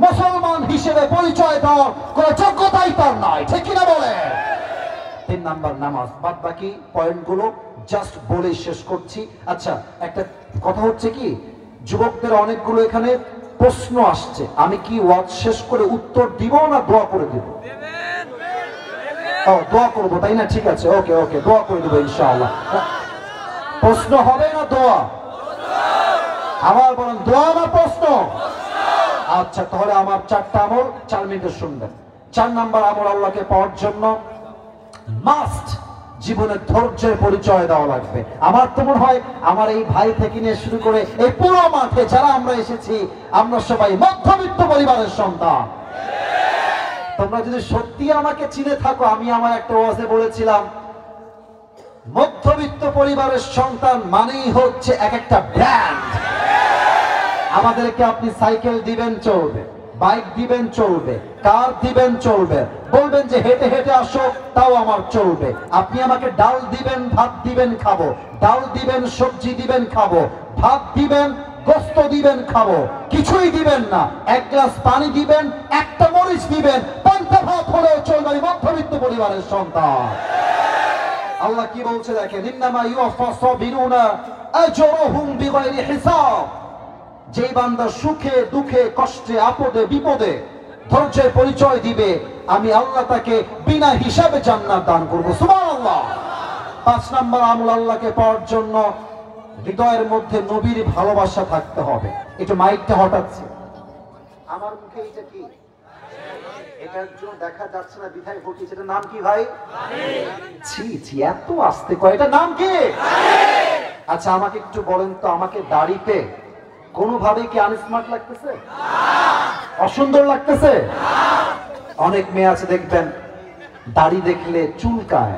মুসলমান হিসেবে পরিচয় দেওয়ার কোন যোগ্যতাই তার নাই। ঠিক কিনা বলে? 3 নাম্বার নামাজ। বাদ বাকি পয়েন্টগুলো জাস্ট বলে শেষ করছি। আচ্ছা, একটা কথা হচ্ছে কি, যুবকদের অনেকগুলো এখানে প্রশ্ন আসছে, আমি কি ওয়াজ শেষ করে উত্তর দিব না দোয়া করে দিব? দোয়া করবো, তাই না? ঠিক আছে, ওকে ওকে, দোয়া করে দেবো ইনশাআল্লাহ। প্রশ্ন হবে না দোয়া? আবার বলেন, দোয়া না প্রশ্ন? আচ্ছা, তাহলে আমার 4টা আমল 4 মিনিটে শুনবেন। 4 নাম্বার আমল, আল্লাহকে পাওয়ার জন্য মাস্ট জীবনের ধৈর্যের পরিচয় দেওয়া লাগবে। আমার তো মনে হয় আমার এই ভাই থেকে নিয়ে শুরু করে এই পুরো মাঠে যারা আমরা এসেছি, আমরা সবাই মধ্যবিত্ত পরিবারের সন্তান। তোমরা যদি সত্যি আমাকে চিনে থাকো, আমি আমার একটা ওয়াজে বলেছিলাম, মধ্যবিত্ত পরিবারের সন্তান মানেই হচ্ছে এক একটা ব্র্যান্ড। আমাদেরকে আপনি সাইকেল দিবেন চলবে, বাইক দিবেন চলবে, কার দিবেন চলবে, বলবেন যে হেঁটে হেঁটে আসো তাও আমার চলবে। আপনি আমাকে ডাল দিবেন, ভাত দিবেন খাবো, ডাল দিবেন, সবজি দিবেন খাবো, ভাত দিবেন, গোস্ত দিবেন খাবো, কিছুই দিবেন না, 1 গ্লাস পানি দিবেন, একটা মরিচ দিবেন, পান্তা ভাত হলেও চলবে। মধ্যবিত্ত পরিবারের সন্তান। আল্লাহ কি বলছে দেখেন, ইন্নামা ইউওয়াফা সাবিরুনা আজরুহুম বিগাইরি হিসাব। যেই বান্দা সুখে দুঃখে কষ্টে আপদে বিপদে ধৈর্যের পরিচয় দিবে, আমি আল্লাহ তাকে বিনা হিসাবে জান্নাত দান করব। সুবহানাল্লাহ। 5 নাম্বার আমল, আল্লাহকে পাওয়ার জন্য হৃদয়ের মধ্যে নবীর ভালোবাসা থাকতে হবে। একটু মাইকটা হঠাৎছে আমার মুখে, এটা কি? এটার জন্য দেখা যাচ্ছে না বিধায় ফটিয়েছে। এটার নাম কি ভাই? ছি ছি, এত আস্তে কয়, এটার নাম কি? আচ্ছা, আমাকে একটু বলেন তো, আমাকে দাড়িতে কোনোভাবে কি আনস্মার্ট লাগতেছে? অসুন্দর লাগতেছে? অনেক মেয়ে আছে দেখবেন দাড়ি দেখলে চুলকায়,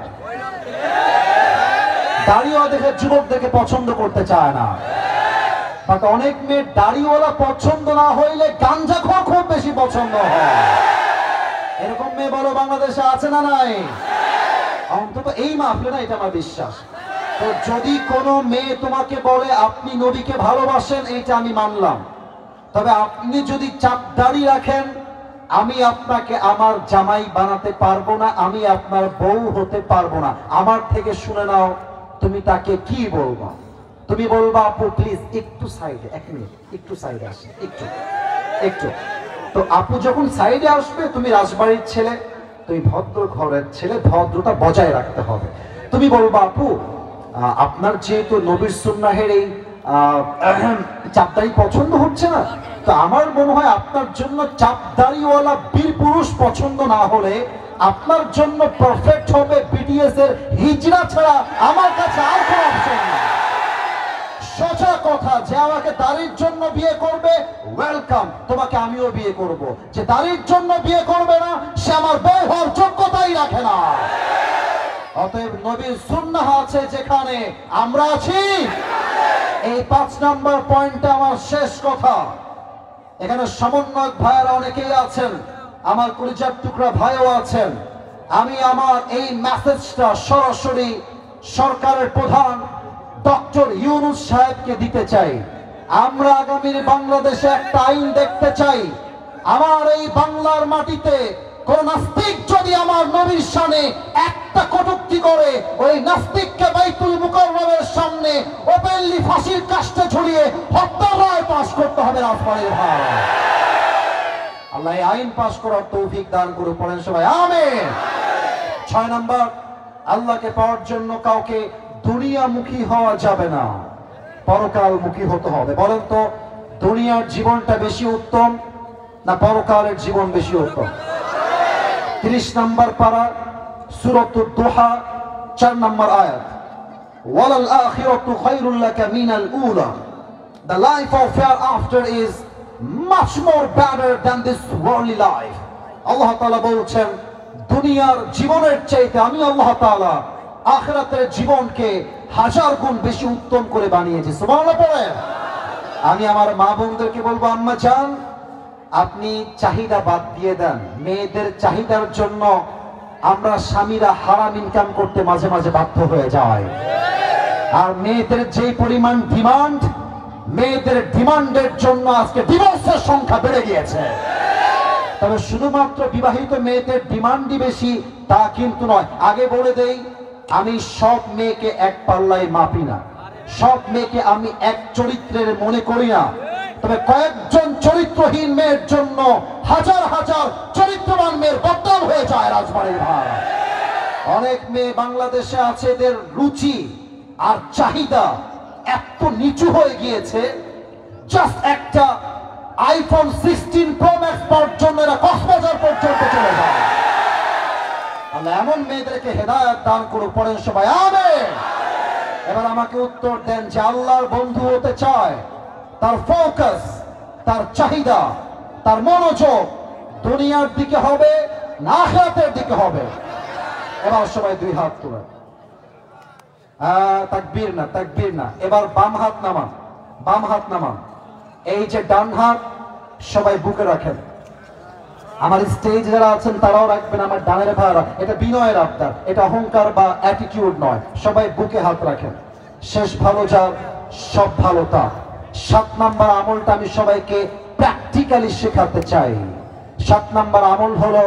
দাড়িও দেখে যুবকদেরকে পছন্দ করতে চায় না। বাট অনেক মেয়ে দাড়িওয়ালা পছন্দ না হইলে গাঞ্জাখোর খুব বেশি পছন্দ হয়। এরকম মেয়ে বলো বাংলাদেশে আছে না নাই? অন্তত এই মাহফিলে না, এটা আমার বিশ্বাস। তো যদি কোনো মেয়ে তোমাকে বলে আপনি নবীকে ভালোবাসেন, এইটা আমি মানলাম, তবে আপনি যদি চাপ দাড়ি রাখেন, আমি আপনাকে আমার জামাই বানাতে পারবো না, আমি আপনার বউ হতে পারবো না। আমার থেকে শুনে নাও, তুমি তাকে কি বলবা? তুমি বলবা, আপু প্লিজ একটু সাইডে, 1 মিনিট, একটু সাইডে আসেন, একটু একটু। তো আপু যখন সাইডে আসবে, তুমি রাজবাড়ির ছেলে, তুমি ভদ্র ঘরের ছেলে, ভদ্রতা বজায় রাখতে হবে। তুমি বলবা আপু আপনার যেহেতু নবীর সুন্নাহের এই চাপদারি পছন্দ হচ্ছে না, তো আমার মনে হয় আপনার জন্য চাপদারিওয়ালা বীর পুরুষ পছন্দ না হলে আপনার জন্য পারফেক্ট হবে বিটিএস এর হিজরা ছাড়া আমার কাছে আর কোনো অপশন নেই। সোজা কথা, যে আমাকে দাড়ির জন্য বিয়ে করবে ওয়েলকাম, তোমাকে আমিও বিয়ে করব। যে দাড়ির জন্য বিয়ে করবে না সে আমার বউ হওয়ার যোগ্যতাই রাখে না। অতএব নবীর সুন্নাহ আছে যেখানে, আমরা আছি। এই 5 নম্বর পয়েন্টটা আমার শেষ কথা। এখানে সমন্বয়ক ভাইয়েরা অনেকেই আছেন, আমার কলিজার টুকরা ভাইও আছেন। আমি আমার এই মেসেজটা সরাসরি সরকারের প্রধান ডক্টর ইউনূস সাহেবকে দিতে চাই। আমরা আগামী বাংলাদেশে একটা আইন দেখতে চাই, আমার এই বাংলার মাটিতে কোন নাস্তিক যদি আমার নবীর শানে একটা কটূক্তি করে, ওই নাস্তিককে বাইতুল মুকাররমের সামনে ওপেনলি ফাঁসির কাস্টে ঝুলিয়ে হত্যার রায় পাশ করতে হবে। রাজবাড়ির ভাই, আল্লাহ এই আইন পাশ করার তৌফিক দান করুন, পড়েন সবাই আমিন। 6 নম্বর, আল্লাহকে পাওয়ার জন্য কাউকে দুনিয়ামুখী হওয়া যাবে না, পরকালমুখী হতে হবে। বলেন তো, দুনিয়ার জীবনটা বেশি উত্তম না পরকালের জীবন বেশি উত্তম? 30 নম্বর পারা সূরাতুদ দুহা 4 নম্বর আয়াত, ওয়ালাল আখিরাতু খায়রুল লাকা মিনাল উলা, the life of hereafter is much more better than this worldly life. আল্লাহ তাআলা বলছেন দুনিয়ার জীবনের চাইতে আমি আল্লাহ তাআলা আখিরাতের জীবনকে 1000 গুণ বেশি উত্তম করে বানিয়েছি। সুবহানাল্লাহ পড়েন। আমি আমার মা বোনদেরকে বলবো, আম্মা জান আপনি চাহিদা বাদ দিয়ে দেন। মেয়েদের চাহিদার জন্য আমরা স্বামীরা হারাম ইনকাম করতে মাঝে মাঝে বাধ্য হয়ে যায়। আর মেয়েদের যে পরিমাণ ডিমান্ড, মেয়েদের ডিমান্ডের জন্য আজকে ডিভোর্সের সংখ্যা বেড়ে গিয়েছে। তবে শুধুমাত্র বিবাহিত মেয়েদের ডিমান্ডই বেশি তা কিন্তু নয়। আগে বলে দেই, আমি সব মেয়েকে এক পাল্লায় মাপি না, সব মেয়েকে আমি এক চরিত্রের মনে করি না। তবে কয়েকজন চরিত্রহীন মেয়ের জন্য হাজার হাজার চরিত্রবান মেয়ের বদনাম হয়ে যায়। রাজবাড়ির ভাই, অনেক মেয়ে বাংলাদেশে আছে, এদের রুচি আর চাহিদা এত নিচু হয়ে গিয়েছে, জাস্ট একটা আইফোন 16 প্রো ম্যাক্স পাওয়ার জন্য এরা কক্সবাজার পর্যন্ত চলে যায়। আল্লাহ এমন মেয়েদেরকে হেদায়েত দান করুন, পড়েন সবাই আমিন। এবার আমাকে উত্তর দেন, যে আল্লাহর বন্ধু হতে চায়, তার ফোকাস, তার চাহিদা, তার মনোযোগ দুনিয়ার দিকে হবে না আখিরাতের দিকে হবে? এবার সবাই 2 হাত তুলেন। তাকবীর না, তাকবীর না। এবার বাম হাত নামান, বাম হাত নামান। এই যে ডান হাত সবাই বুকে রাখেন। আমার স্টেজ যারা আছেন তারাও রাখবেন, আমার ডানের ভাইরা। এটা বিনয়ের আবদার, এটা অহংকার বা অ্যাটিটিউড নয়। সবাই বুকে হাত রাখেন। শেষ ভালো যার সব ভালো তার। 7 নম্বর আমলটা আমি সবাইকে প্র্যাকটিক্যালি শেখাতে চাই। 7 নম্বর আমল হলো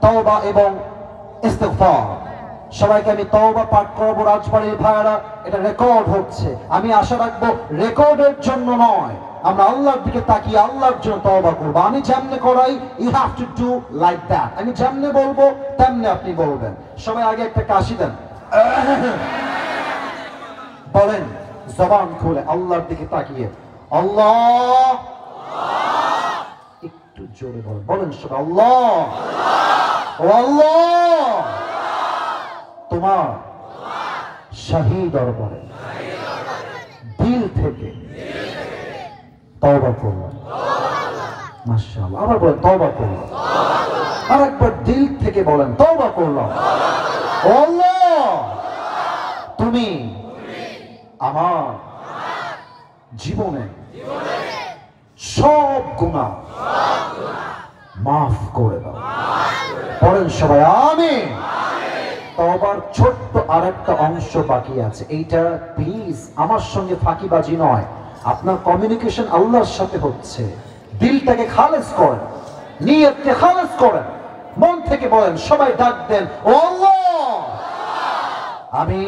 তওবা এবং ইস্তিগফার। সবাইকে আমি তওবা পাঠ করাবো। রাজবাড়ির ভাইরা, এটা রেকর্ড হচ্ছে। আমি আশা রাখবো রেকর্ডের জন্য নয়, আমরা আল্লাহর দিকে তাকিয়ে আল্লাহর জন্য তওবা করব। আমি যেমনে করাই, you have to do like that. আমি যেমনে বলবো তেমনে আপনি বলবেন। সবাই আগে একটা কাশি দেন, বলেন জবান খুলে আল্লাহর দিকে তাকিয়ে, আল্লাহ। একটু জোরে বলেন, বলেন সবাই আল্লাহ, ও আল্লাহ তোমার শাহী দরবারে দিল থেকে তওবা করলাম। মাশাআল্লাহ। আবার বলেন তওবা করলাম। আর একবার দিল থেকে বলেন তওবা করলাম। ও আল্লাহ তুমি আমার জীবনে সব গুনাহ মাফ করে দাও। পড়েন সবাই আমিন। তওবার ছোট্ট আরেকটা অংশ বাকি আছে, এইটা প্লিজ আমার সঙ্গে ফাঁকিবাজি নয়, আপনার কমিউনিকেশন আল্লাহর সাথে হচ্ছে। দিলটাকে খালেস করেন, নিয়তকে খালেস করেন, মন থেকে বলেন, সবাই ডাক দেন, ও আল্লাহ আমি।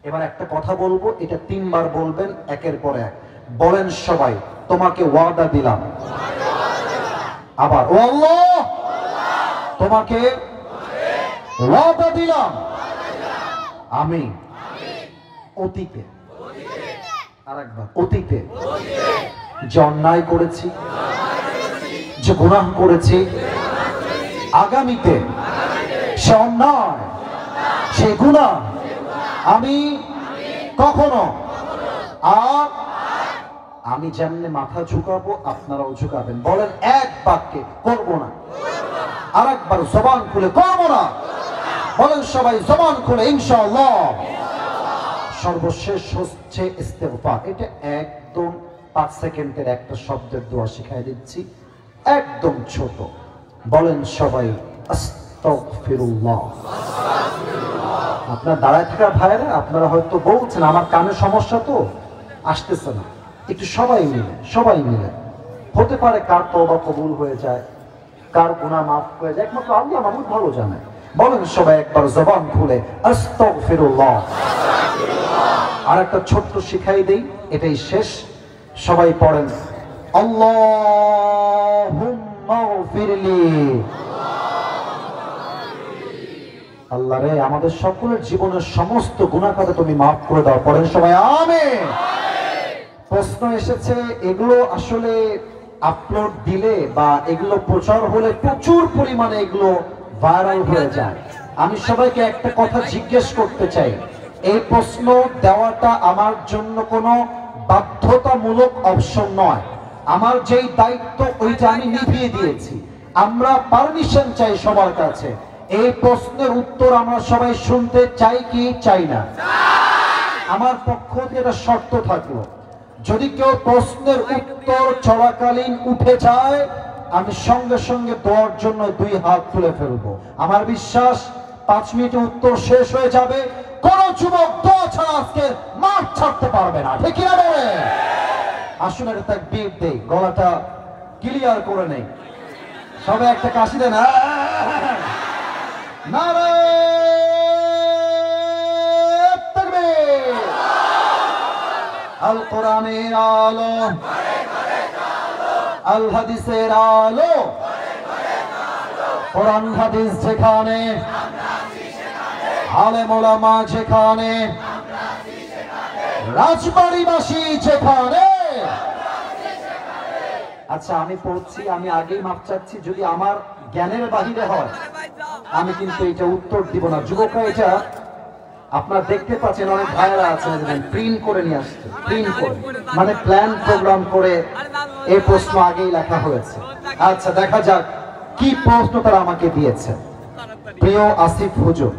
এবার একটা কথা বলবো, এটা 3 বার বলবেন একের পর এক। বলেন সবাই, তোমাকে ওয়াদা দিলাম। আবার, ও আল্লাহ তোমাকে ওয়াদা দিলাম আমি অতীতে, আরেকবার অতীতে যে অন্যায় করেছি, যে গুনাহ করেছি, আগামীতে সে অন্যায় সে গুনাহ আমি কখনো আর আমি যেমনি মাথা ঝুঁকাবো আপনারাও ঝুঁকাবেন। বলেন এক বাক্যে করবো না, আর একবার জবান খুলে করবো না। বলেন সবাই জবান খুলে ইনশাআল্লাহ। সর্বশেষ হচ্ছে ইস্তেগফার। এটা একদম 5 সেকেন্ডের একটা শব্দের দোয়া শিখাই দিচ্ছি, একদম ছোট। বলেন সবাই আস্তাগফিরুল্লাহ। আপনার দাঁড়ায় থাকা ভাইরা আপনারা হয়তো বলছেন আমার কানে সমস্যা তো আসতেছে না, একটু সবাই মিলে হতে পারে কার তওবা কবুল হয়ে যায়, কার গুনাহ মাফ হয়ে যায়, একমাত্র আল্লাহ মাহমুদ ভালো জানে। বলেন সবাই একবার জবান খুলে আস্তাগফিরুল্লাহ। আর একটা ছোট্ট শিখাই দেই, এটাই শেষ। সবাই পড়েন আল্লাহুম্মা গফিরলি। আল্লাহ রে আমাদের সকলের জীবনের সমস্ত গুনাহ খাতা তুমি মাফ করে দাও। পড়েন সবাই আমিন। প্রশ্ন এসেছে এগুলো আসলে আপলোড দিলে বা এগুলো প্রচার হলে প্রচুর পরিমাণে এগুলো ভাইরাল হয়ে যায়। আমি সবাইকে একটা কথা জিজ্ঞেস করতে চাই, এই প্রশ্ন দেওয়াটা আমার জন্য কোনো বাধ্যতামূলক অপশন নয়। আমার যেই দায়িত্ব ওইটা আমি নিভিয়ে দিয়েছি। আমরা পারমিশন চাই সবার কাছে। এই প্রশ্নের উত্তর আমরা সবাই শুনতে চাই কি চাই না? আমার পক্ষ থেকে এটা শর্ত থাকলো, যদি কেউ প্রশ্নের উত্তর চলাকালীন উঠে যায় আমি সঙ্গে সঙ্গে দোয়ার জন্য 2 হাত তুলে ফেলবো। আমার বিশ্বাস 5 মিনিটে উত্তর শেষ হয়ে যাবে। কোন যুবক দোয়া ছাড়া আজকে মাঠ ছাড়তে পারবে না, ঠিক কিনা বলে? আসুন একটা তাকবীর দেই, গলাটা ক্লিয়ার করে নেই। সবাই একটা কাশি দেন। নারে তাকবীর। আল কোরআনের আলো, আল হাদিসের আলো, কোরআন হাদিস যেখানে, আলেম ওলামা যেখানে, রাজবাড়িবাসী যেখানে। আচ্ছা আমি পড়ছি, আমি আগেই মাপ চাচ্ছি, যদি আমার জ্ঞানের বাহিরে হয় আমি কিন্তু এটা উত্তর দিব না। যুবকরা এটা আপনারা দেখতে পাচ্ছেন, অনেক ভাইরা আছেন প্রিন্ট করে নিয়ে আসছে, প্রিন্ট করে মানে প্ল্যান প্রোগ্রাম করে এই প্রশ্ন আগেই লেখা হয়েছে। আচ্ছা দেখা যাক কি প্রশ্ন তারা আমাকে দিয়েছে। প্রিয় আসিফ হুজুর,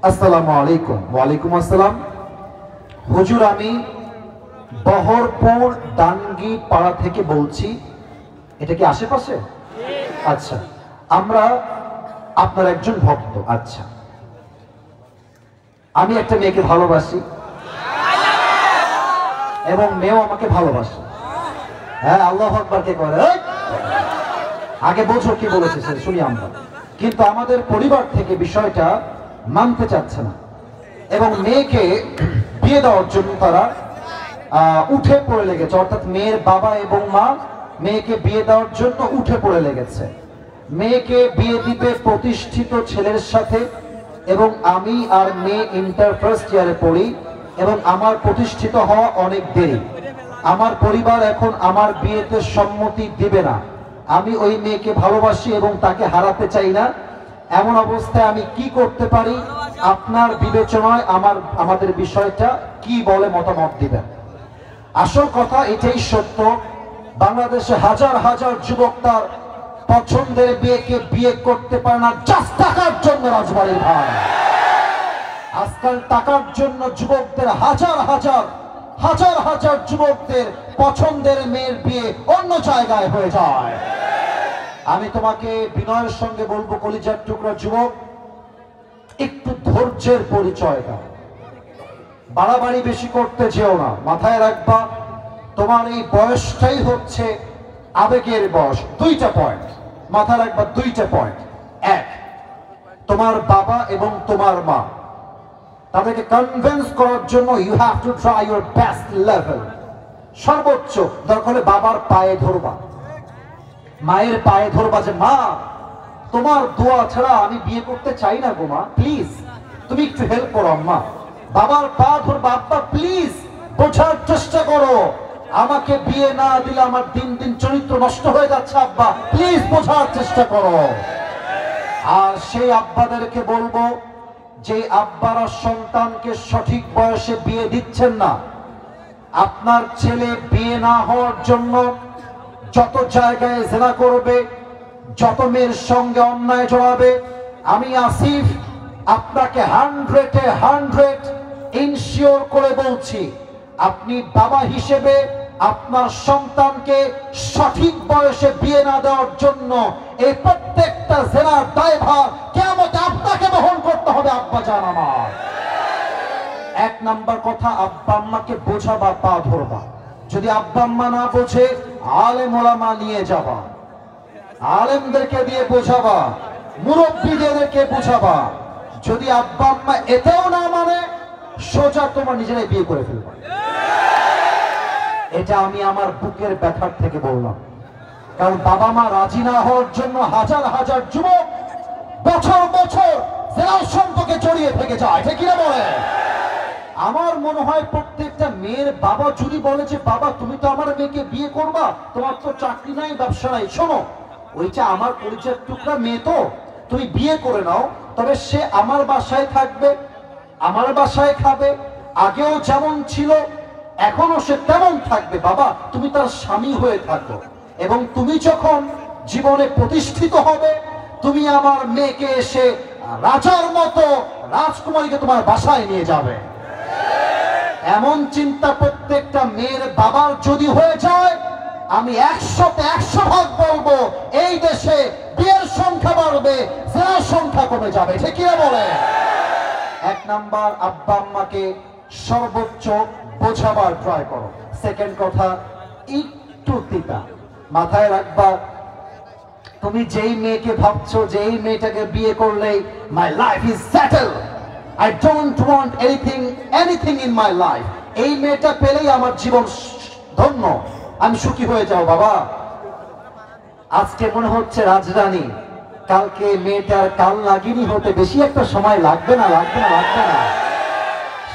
আসসালামু আলাইকুম। ওয়ালাইকুম আসসালাম হুজুর, আমি বহরপুর ডাঙ্গি পাড়া থেকে বলছি। এটা কি আশেপাশে? আচ্ছা, আমরা আপনার একজন ভক্ত। আচ্ছা, আমি একটা মেয়েকে ভালোবাসি এবং মেয়েও আমাকে ভালোবাসে। হ্যাঁ, আল্লাহু আকবার কে করে? আগে বোঝো কি বলেছে শুনি আমরা। কিন্তু আমাদের পরিবার থেকে বিষয়টা মানতে চাচ্ছে না এবং মেয়েকে বিয়ে দেওয়ার জন্য তারা উঠে পড়ে লেগেছে। অর্থাৎ মেয়ের বাবা এবং মা মেয়েকে বিয়ে দেওয়ার জন্য উঠে পড়ে লেগেছে। মেয়েকে বিয়ে দিবে প্রতিষ্ঠিত ছেলের সাথে এবং আমি আর মেয়ে ইন্টার ফার্স্ট ইয়ারে পড়ি এবং আমার প্রতিষ্ঠিত হওয়া অনেক দেরি। আমার পরিবার এখন আমার বিয়েতে সম্মতি দিবে না। আমি ওই মেয়েকে ভালোবাসি এবং তাকে হারাতে চাই না। এমন অবস্থায় আমি কি করতে পারি? আপনার বিবেচনায় আমাদের বিষয়টা কি বলে মতামত দিবেন। আসল কথা এটাই সত্য, বাংলাদেশে হাজার হাজার যুবক তার পছন্দের মেয়েকে বিয়ে করতে পারে না জাস্ট টাকার জন্য। রাজবাড়ির ভাই, আজকাল টাকার জন্য যুবকদের হাজার হাজার যুবকদের পছন্দের মেয়ের বিয়ে অন্য জায়গায় হয়ে যায়। আমি তোমাকে বিনয়ের সঙ্গে বলবো, কলিজার টুকরা যুবক, একটু ধৈর্যের পরিচয় দাও, বাড়াবাড়ি বেশি করতে যেও না। মাথায় রাখবা তোমার এই বয়সটাই হচ্ছে আবেগের বয়স। 2টা পয়েন্ট মাথায় রাখবা, 2টা পয়েন্ট। 1, তোমার বাবা এবং তোমার মা, তাদেরকে কনভিন্স করার জন্য you have to try your best level. সর্বোচ্চ দরকার হলে বাবার পায়ে ধরবা, মায়ের পায়ে ধরবা যে মা তোমার দোয়া ছাড়া আমি বিয়ে করতে চাই না গো মা, প্লিজ তুমি একটু হেল্প করো আম্মা। বাবার পা ধরবা, আব্বা প্লিজ বোঝার চেষ্টা করো, আমাকে বিয়ে না দিলে আমার দিন দিন চরিত্র নষ্ট হয়ে যাচ্ছে, আব্বা প্লিজ বোঝার চেষ্টা করো। আর সেই আব্বাদেরকে বলবো, যে আব্বারা সন্তানকে সঠিক বয়সে বিয়ে দিচ্ছেন না, আপনার ছেলে বিয়ে না হওয়ার জন্য যত জায়গায় জেনা করবে, যত মেয়ের সঙ্গে অন্যায় জড়াবে, আমি আসিফ আপনাকে 100 ইনশিওর করে বলছি, আপনি বাবা হিসেবে আপনার সন্তানকে সঠিক বয়সে বিয়ে না দেওয়ার জন্য এই প্রত্যেকটা জেনার দায়ভার কিয়ামতে আপনাকে বহন করতে হবে আব্বা জান আমার। এক নাম্বার কথা, আব্বা আম্মাকে বোঝাবা, পা ধরবা। যদি আব্বা আম্মা না বোঝে, আলেম ওলামা নিয়ে যাবা, আলেমদেরকে দিয়ে বোঝাবা, মুরব্বীদেরকে বোঝাবা। যদি আব্বা আম্মা এতেও না মানে, সোজা তোমার নিজেরাই বিয়ে করে ফেলবা। এটা আমি আমার বুকের ব্যথার থেকে বললাম, কারণ বাবা মা রাজি না হওয়ার জন্য হাজার হাজার যুবক বছর বছর জেনার সম্পর্কে জড়িয়ে থেকে যায়, ঠিক কিনা বলে? আমার মনে হয় প্রত্যেকটা মেয়ের বাবা যদি বলে যে বাবা তুমি তো আমার মেয়েকে বিয়ে করবা, তোমার তো চাকরি নাই, ব্যবসা নাই, শোনো ওইটা আমার পরিচয়ের টুকরা মেয়ে, তো তুমি বিয়ে করে নাও, তবে সে আমার বাসায় থাকবে, আমার বাসায় খাবে, আগেও যেমন ছিল এখনো সে তেমন থাকবে, বাবা তুমি তার স্বামী হয়ে থাকো, এবং তুমি যখন জীবনে প্রতিষ্ঠিত হবে, তুমি আমার মেয়েকে এসে রাজার মতো রাজকুমারীকে তোমার বাসায় নিয়ে যাবে। এমন চিন্তা প্রত্যেকটা মেয়ের বাবার যদি হয়ে যায়, আমি 100% বলবো এই দেশে বিয়ের সংখ্যা বাড়বে, জেনার সংখ্যা কমে যাবে, ঠিক কি বলে? এক নাম্বার, আব্বা আম্মাকে সর্বোচ্চ বোঝাবার ট্রাই করো। সেকেন্ড কথা, একটু তিতা মাথায় রাখবা, তুমি যেই মেয়েকে ভাবছো যে এই মেয়েটাকে বিয়ে করলেই my life is settle, I don't want anything in my life, এই মেয়েটা পেলেই আমার জীবন ধন্য, আমি সুখী হয়ে যাও, বাবা আজকে মনে হচ্ছে রাজরানী, কালকে মেয়েটার কাল লাগিনি হতে বেশি একটা সময় লাগবে না।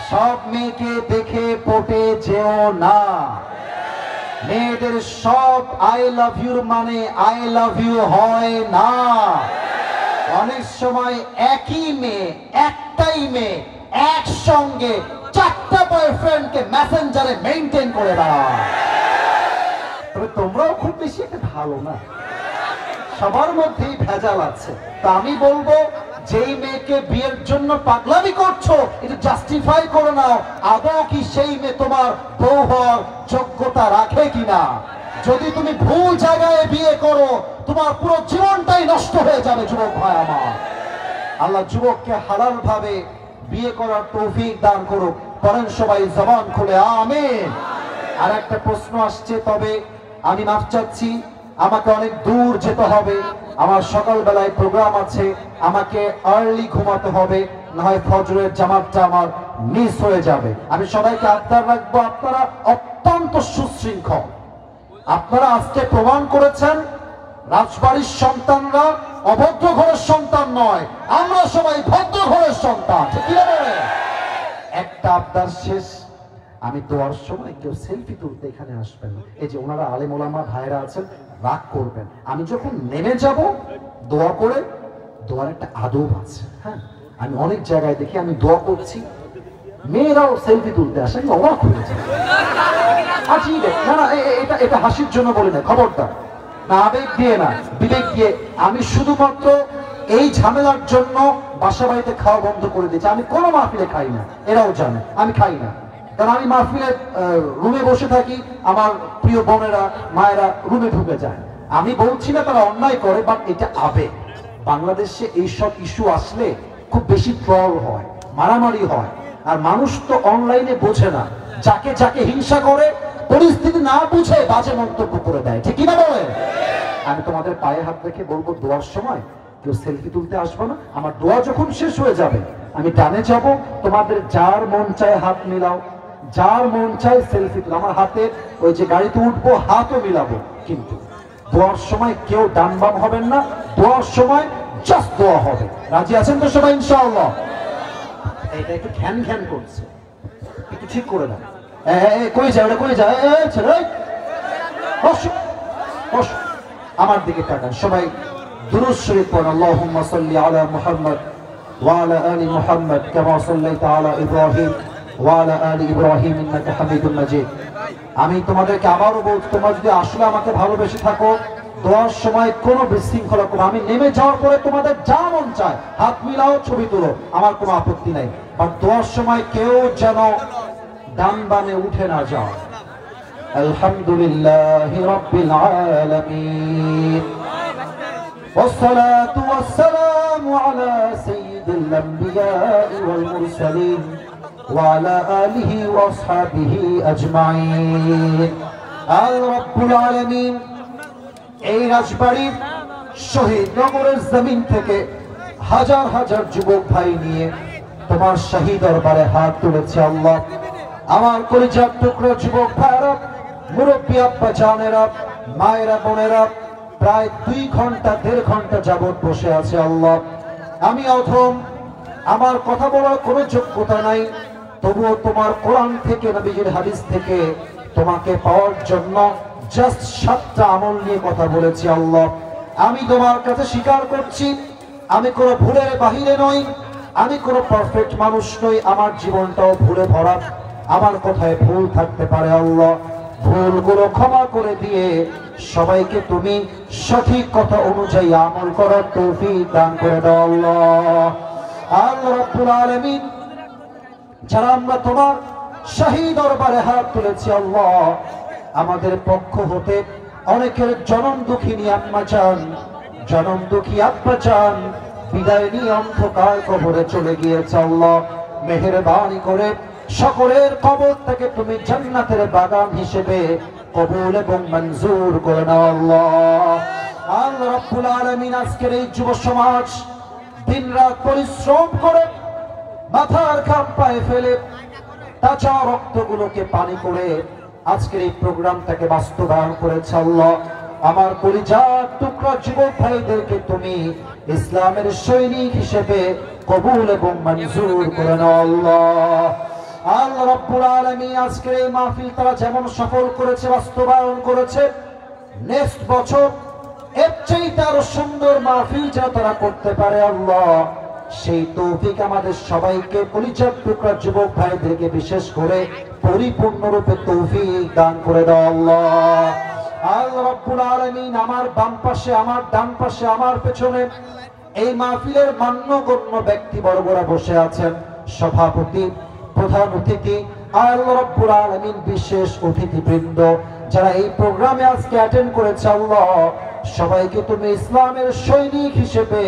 সব মেয়েকে দেখে পটে যেও না, মেয়েদের সব আই লাভ ইউর মানে আই লাভ ইউ হয় না। অনেক সময় একই মেয়ে, একটাই মেয়ে একসঙ্গে 4টা বয়ফ্রেন্ডকে মেসেঞ্জারে মেইনটেইন করে দাঁড়ায়। তবে তোমরাও খুব বেশি একটা ভালো না, সবার মধ্যেই ভেজাল আছে। তা আমি বলবো, যেই মেয়েকে বিয়ের জন্য পাগলামি করছো, এটা জাস্টিফাই করে নাও, আদৌ কি সেই মেয়ে তোমার বউ হওয়ার যোগ্যতা রাখে কিনা। যদি তুমি ভুল জায়গায় বিয়ে করো, তোমার পুরো জীবনটাই নষ্ট হয়ে যাবে যুবক ভাই আমার। আল্লাহ যুবককে হালাল ভাবে বিয়ে করার তৌফিক দান করুক, পড়েন সবাই জবান খুলে আমিন। আর একটা প্রশ্ন আসছে, তবে আমি মাফ চাচ্ছি, আমাকে অনেক দূর যেতে হবে, আমার সকালবেলায় প্রোগ্রাম আছে, আমাকে আর্লি ঘুমাতে হবে, না হয় ফজরের জামাতটা আমার মিস হয়ে যাবে। আমি সবাইকে আবদার রাখবো, আপনারা অত্যন্ত সুশৃঙ্খল, আপনারা আজকে প্রমাণ করেছেন রাজবাড়ির সন্তানরা অভদ্র ঘরের সন্তান নয়, আমরা সবাই ভদ্র ঘরের সন্তান, ঠিক কি বলে? একটা আবদার শেষ, আমি দোয়ার সময় কেউ সেলফি তুলতে এখানে আসবেন না। এই যে ওনারা আলেম ওলামা ভাইরা আছেন, রাগ করবেন, আমি যখন নেমে যাব দোয়া করে, দোয়ার একটা আদব আছে, হ্যাঁ আমি অনেক জায়গায় দেখি আমি দোয়া করছি, মেয়েরাও সেলফি তুলতে আসে, আমি অবাক হয়ে যাই। না না, এটা হাসির জন্য বলি না, খবরদার না, আবেগ দিয়ে না, বিবেক দিয়ে। আমি শুধুমাত্র এই ঝামেলার জন্য বাসা বাড়িতে খাওয়া বন্ধ করে দিয়েছি, আমি কোনো মাহফিলে খাই না, এরাও জানে আমি খাই না, কারণ আমি মাহফিলে রুমে বসে থাকি, আমার প্রিয় বোনেরা মায়েরা রুমে ঢুকে যায়। আমি বলছি না তারা অন্যায় করে, বাট এটা আবেগ। বাংলাদেশে এইসব ইস্যু আসলে খুব বেশি ট্রল হয়, মারামারি হয়, আর মানুষ তো অনলাইনে বোঝে না, যাকে যাকে হিংসা করে, পরিস্থিতি না বুঝে বাজে মন্তব্য করে দেয়, ঠিক কিনা বলে? আমি তোমাদের পায়ে হাত রেখে বলবো, দোয়ার সময় কেউ সেলফি তুলতে আসবো না। আমার দোয়া যখন শেষ হয়ে যাবে, আমি ডানে যাব, তোমাদের যার মন চায় হাত মিলাও, যার মন চায় সেলফি তুলো, আমার হাতে ওই যে গাড়িতে উঠবো হাতও মিলাবো, কিন্তু দোয়ার সময় কেউ ডান বাম হবেন না, দোয়ার সময় জাস্ট দোয়া হবে। রাজি আছেন তো সবাই ইনশাআল্লাহ? এটা একটু খ্যান খ্যান করছে, একটু ঠিক করে দাও। কই যায় ওটা, কই যায় ছেলে? আমার দিকে তাকান সবাই। দুরূদ শরীফ পড়ুন। আল্লাহুম্মা সাল্লি আলা মুহাম্মদ ওয়া আলা আলি মুহাম্মদ কামা সাল্লাইতা আলা ইব্রাহিম ওয়া আলা আলি ইব্রাহিম ইন্নাকা হামিদুম মাজিদ। আমি তোমাদেরকে আবারও বলছি, তোমরা যদি আসলে আমাকে ভালোবেসে থাকো, দোয়ার সময় কোনো বিশৃঙ্খলা করো। আমি নেমে যাওয়ার পরে তোমাদের যা মন চায় হাত মিলাও, ছবি তুলো, আমার কোনো আপত্তি নাই। আর দোয়ার সময় কেউ যেন ডান বামে উঠে না যাও। আলহামদুলিল্লাহি রাব্বিল আলামিন والصلاة والسلام على سيد الأنبياء والمرسلين وعلى آله وأصحابه أجمعين رب العالمين। এই রাজবাড়ির শহীদ নগরের জমিন থেকে হাজার হাজার যুবক ভাই নিয়ে তোমার শাহী দরবারে হাত তুলেছে আল্লাহ। আমার কলিজার টুকরো যুবক ভাইরা, মুরব্বী আব্বা জানেরা, মায়েরা, বোনেরা প্রায় 2 ঘন্টা 1.5 ঘন্টা যাবত বসে আছে আল্লাহ। আমি অধম, আমার কথা বলার কোনো যোগ্যতা নাই, তবুও তোমার কোরআন থেকে, নবীজির হাদিস থেকে তোমাকে পাওয়ার জন্য জাস্ট 7টা আমল নিয়ে কথা বলেছি আল্লাহ। আমি তোমার কাছে স্বীকার করছি আমি কোনো ভুলের বাহিরে নই, আমি কোনো পারফেক্ট মানুষ নই, আমার জীবনটাও ভুলে ভরা, আমার কথায় ভুল থাকতে পারে আল্লাহ। ভুলগুলো ক্ষমা করে দিয়ে সবাইকে তুমি সঠিক কথা অনুযায়ী আমল করার তৌফিক দান করে দাও আল্লাহ। আল্লাহ রাব্বুল আলামিন, যারা আমরা তোমার শাহী দরবারে হাত তুলেছি আল্লাহ, আমাদের পক্ষ হতে অনেকের জনম দুঃখিনী আম্মা চান, জনম দুঃখী আব্বা চান বিদায় নিয়ে অন্ধকার কবরে চলে গিয়েছে আল্লাহ। মেহেরবানি করে সকলের কবর থেকে তুমি জান্নাতের বাগান হিসেবে কবুল এবং মঞ্জুর করে নাও আল্লাহ। আল্লাহ রাব্বুল আলামিন, আজকের এই যুব সমাজ দিনরাত পরিশ্রম করে মাথার ঘাম পায়ে ফেলে তাজা রক্তগুলোকে পানি করে আজকের এই প্রোগ্রামটাকে বাস্তবায়ন করেছে আল্লাহ। আমার কলিজার টুকরা যুবক ভাইদেরকে তুমি ইসলামের সৈনিক হিসেবে কবুল এবং মঞ্জুর করে নাও আল্লাহ। আল্লাহ রাব্বুল আলামিন, আজকের এই মাহফিল তারা যেমন সফল করেছে, বাস্তবায়ন করেছে, নেক্সট বছর এর চাইতে আরো সুন্দর মাহফিল যেন তারা করতে পারে আল্লাহ, সেই তৌফিক আমাদের সবাইকে, কলিজার টুকরা যুবক ভাইদেরকে বিশেষ করে পরিপূর্ণরূপে তৌফিক দান করে দাও আল্লাহ। আল্লাহ রাব্বুল আলামিন, আমার বাম পাশে, আমার ডান পাশে, আমার পেছনে এই মাহফিলের মান্যগণ্য ব্যক্তিবর্গরা বসে আছেন, সভাপতি, প্রধান অতিথি, আল্লাহ রাব্বুল আলামিন বিশেষ অতিথিবৃন্দ যারা এই প্রোগ্রামে আজকে অ্যাটেন্ড করেছে আল্লাহ, সবাইকে তুমি ইসলামের সৈনিক হিসেবে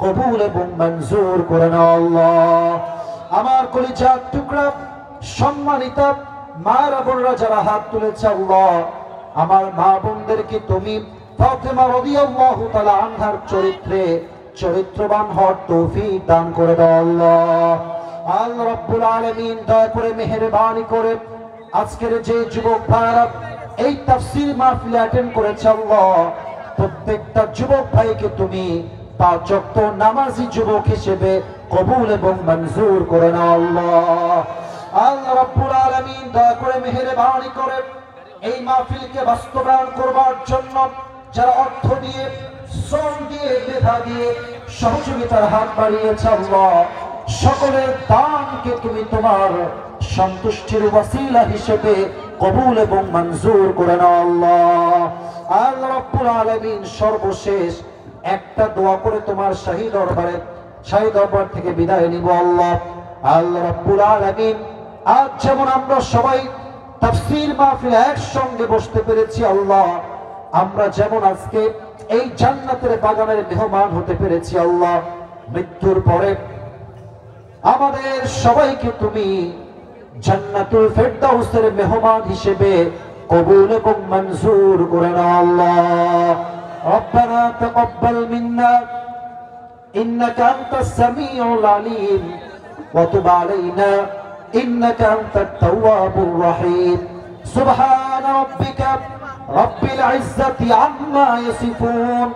কবুল এবং মঞ্জুর করে নাও আল্লাহ। আমার কলিজার টুকরা সম্মানিতা মায়েরা, বোনরা যারা হাত তুলেছে আল্লাহ, আমার মা বোনদেরকে তুমি ফাতেমা রাদিয়াল্লাহু তাআলা আনহার চরিত্রে চরিত্রবান হওয়ার তৌফিক দান করে দাও আল্লাহ। আল্লাহ রাব্বুল আলামিন, দয়া করে মেহেরবানি করে আজকের যে যুবক ভাইরা এই তাফসীর মাহফিলে অ্যাটেন্ড করেছে আল্লাহ, প্রত্যেকটা যুবক ভাইকে তুমি 5 ওয়াক্ত নামাজি যুবক হিসেবে কবুল এবং মঞ্জুর করে নাও আল্লাহ। আল্লাহ রাব্বুল আলামিন, দয়া করে মেহেরবানি করে এই মাহফিলকে বাস্তবায়ন করবার জন্য যারা অর্থ দিয়ে, শ্রম দিয়ে, মেধা দিয়ে সহযোগিতার হাত বাড়িয়েছে আল্লাহ, সকলের দানকে তুমি তোমার সন্তুষ্টির ওয়াসিলা হিসেবে কবুল এবং মঞ্জুর করে নাও আল্লাহ। আল্লাহ রাব্বুল আলামিন, সর্বশেষ একটা দোয়া করে তোমার শাহী দরবার থেকে বিদায় নিব আল্লাহ। আল্লাহ রাব্বুল আলামিন, আজ যেমন আমরা সবাই তাফসীর মাহফিলে একসঙ্গে বসতে পেরেছি আল্লাহ, আমরা যেমন আজকে এই জান্নাতের বাগানের মেহমান হতে পেরেছি আল্লাহ, মৃত্যুর পরে আমাদের সবাইকে তুমি জান্নাতুল ফেরদাউসের মেহমান হিসেবে কবুল এবং মঞ্জুর করে নাও আল্লাহ। রব্বানা তাকাব্বাল মিন্না ইন্নাকা আনতাস সামিউল আলিম ওয়া তুব আলাইনা ইন্নাকা আনতাত তাওয়াবুর রহিম। সুবহান রাব্বিকা রাব্বিল ইজ্জাতি আম্মা ইয়াসিফুন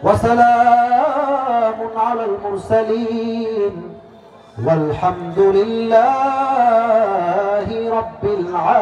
وسلام على المرسلين والحمد لله رب العالمين.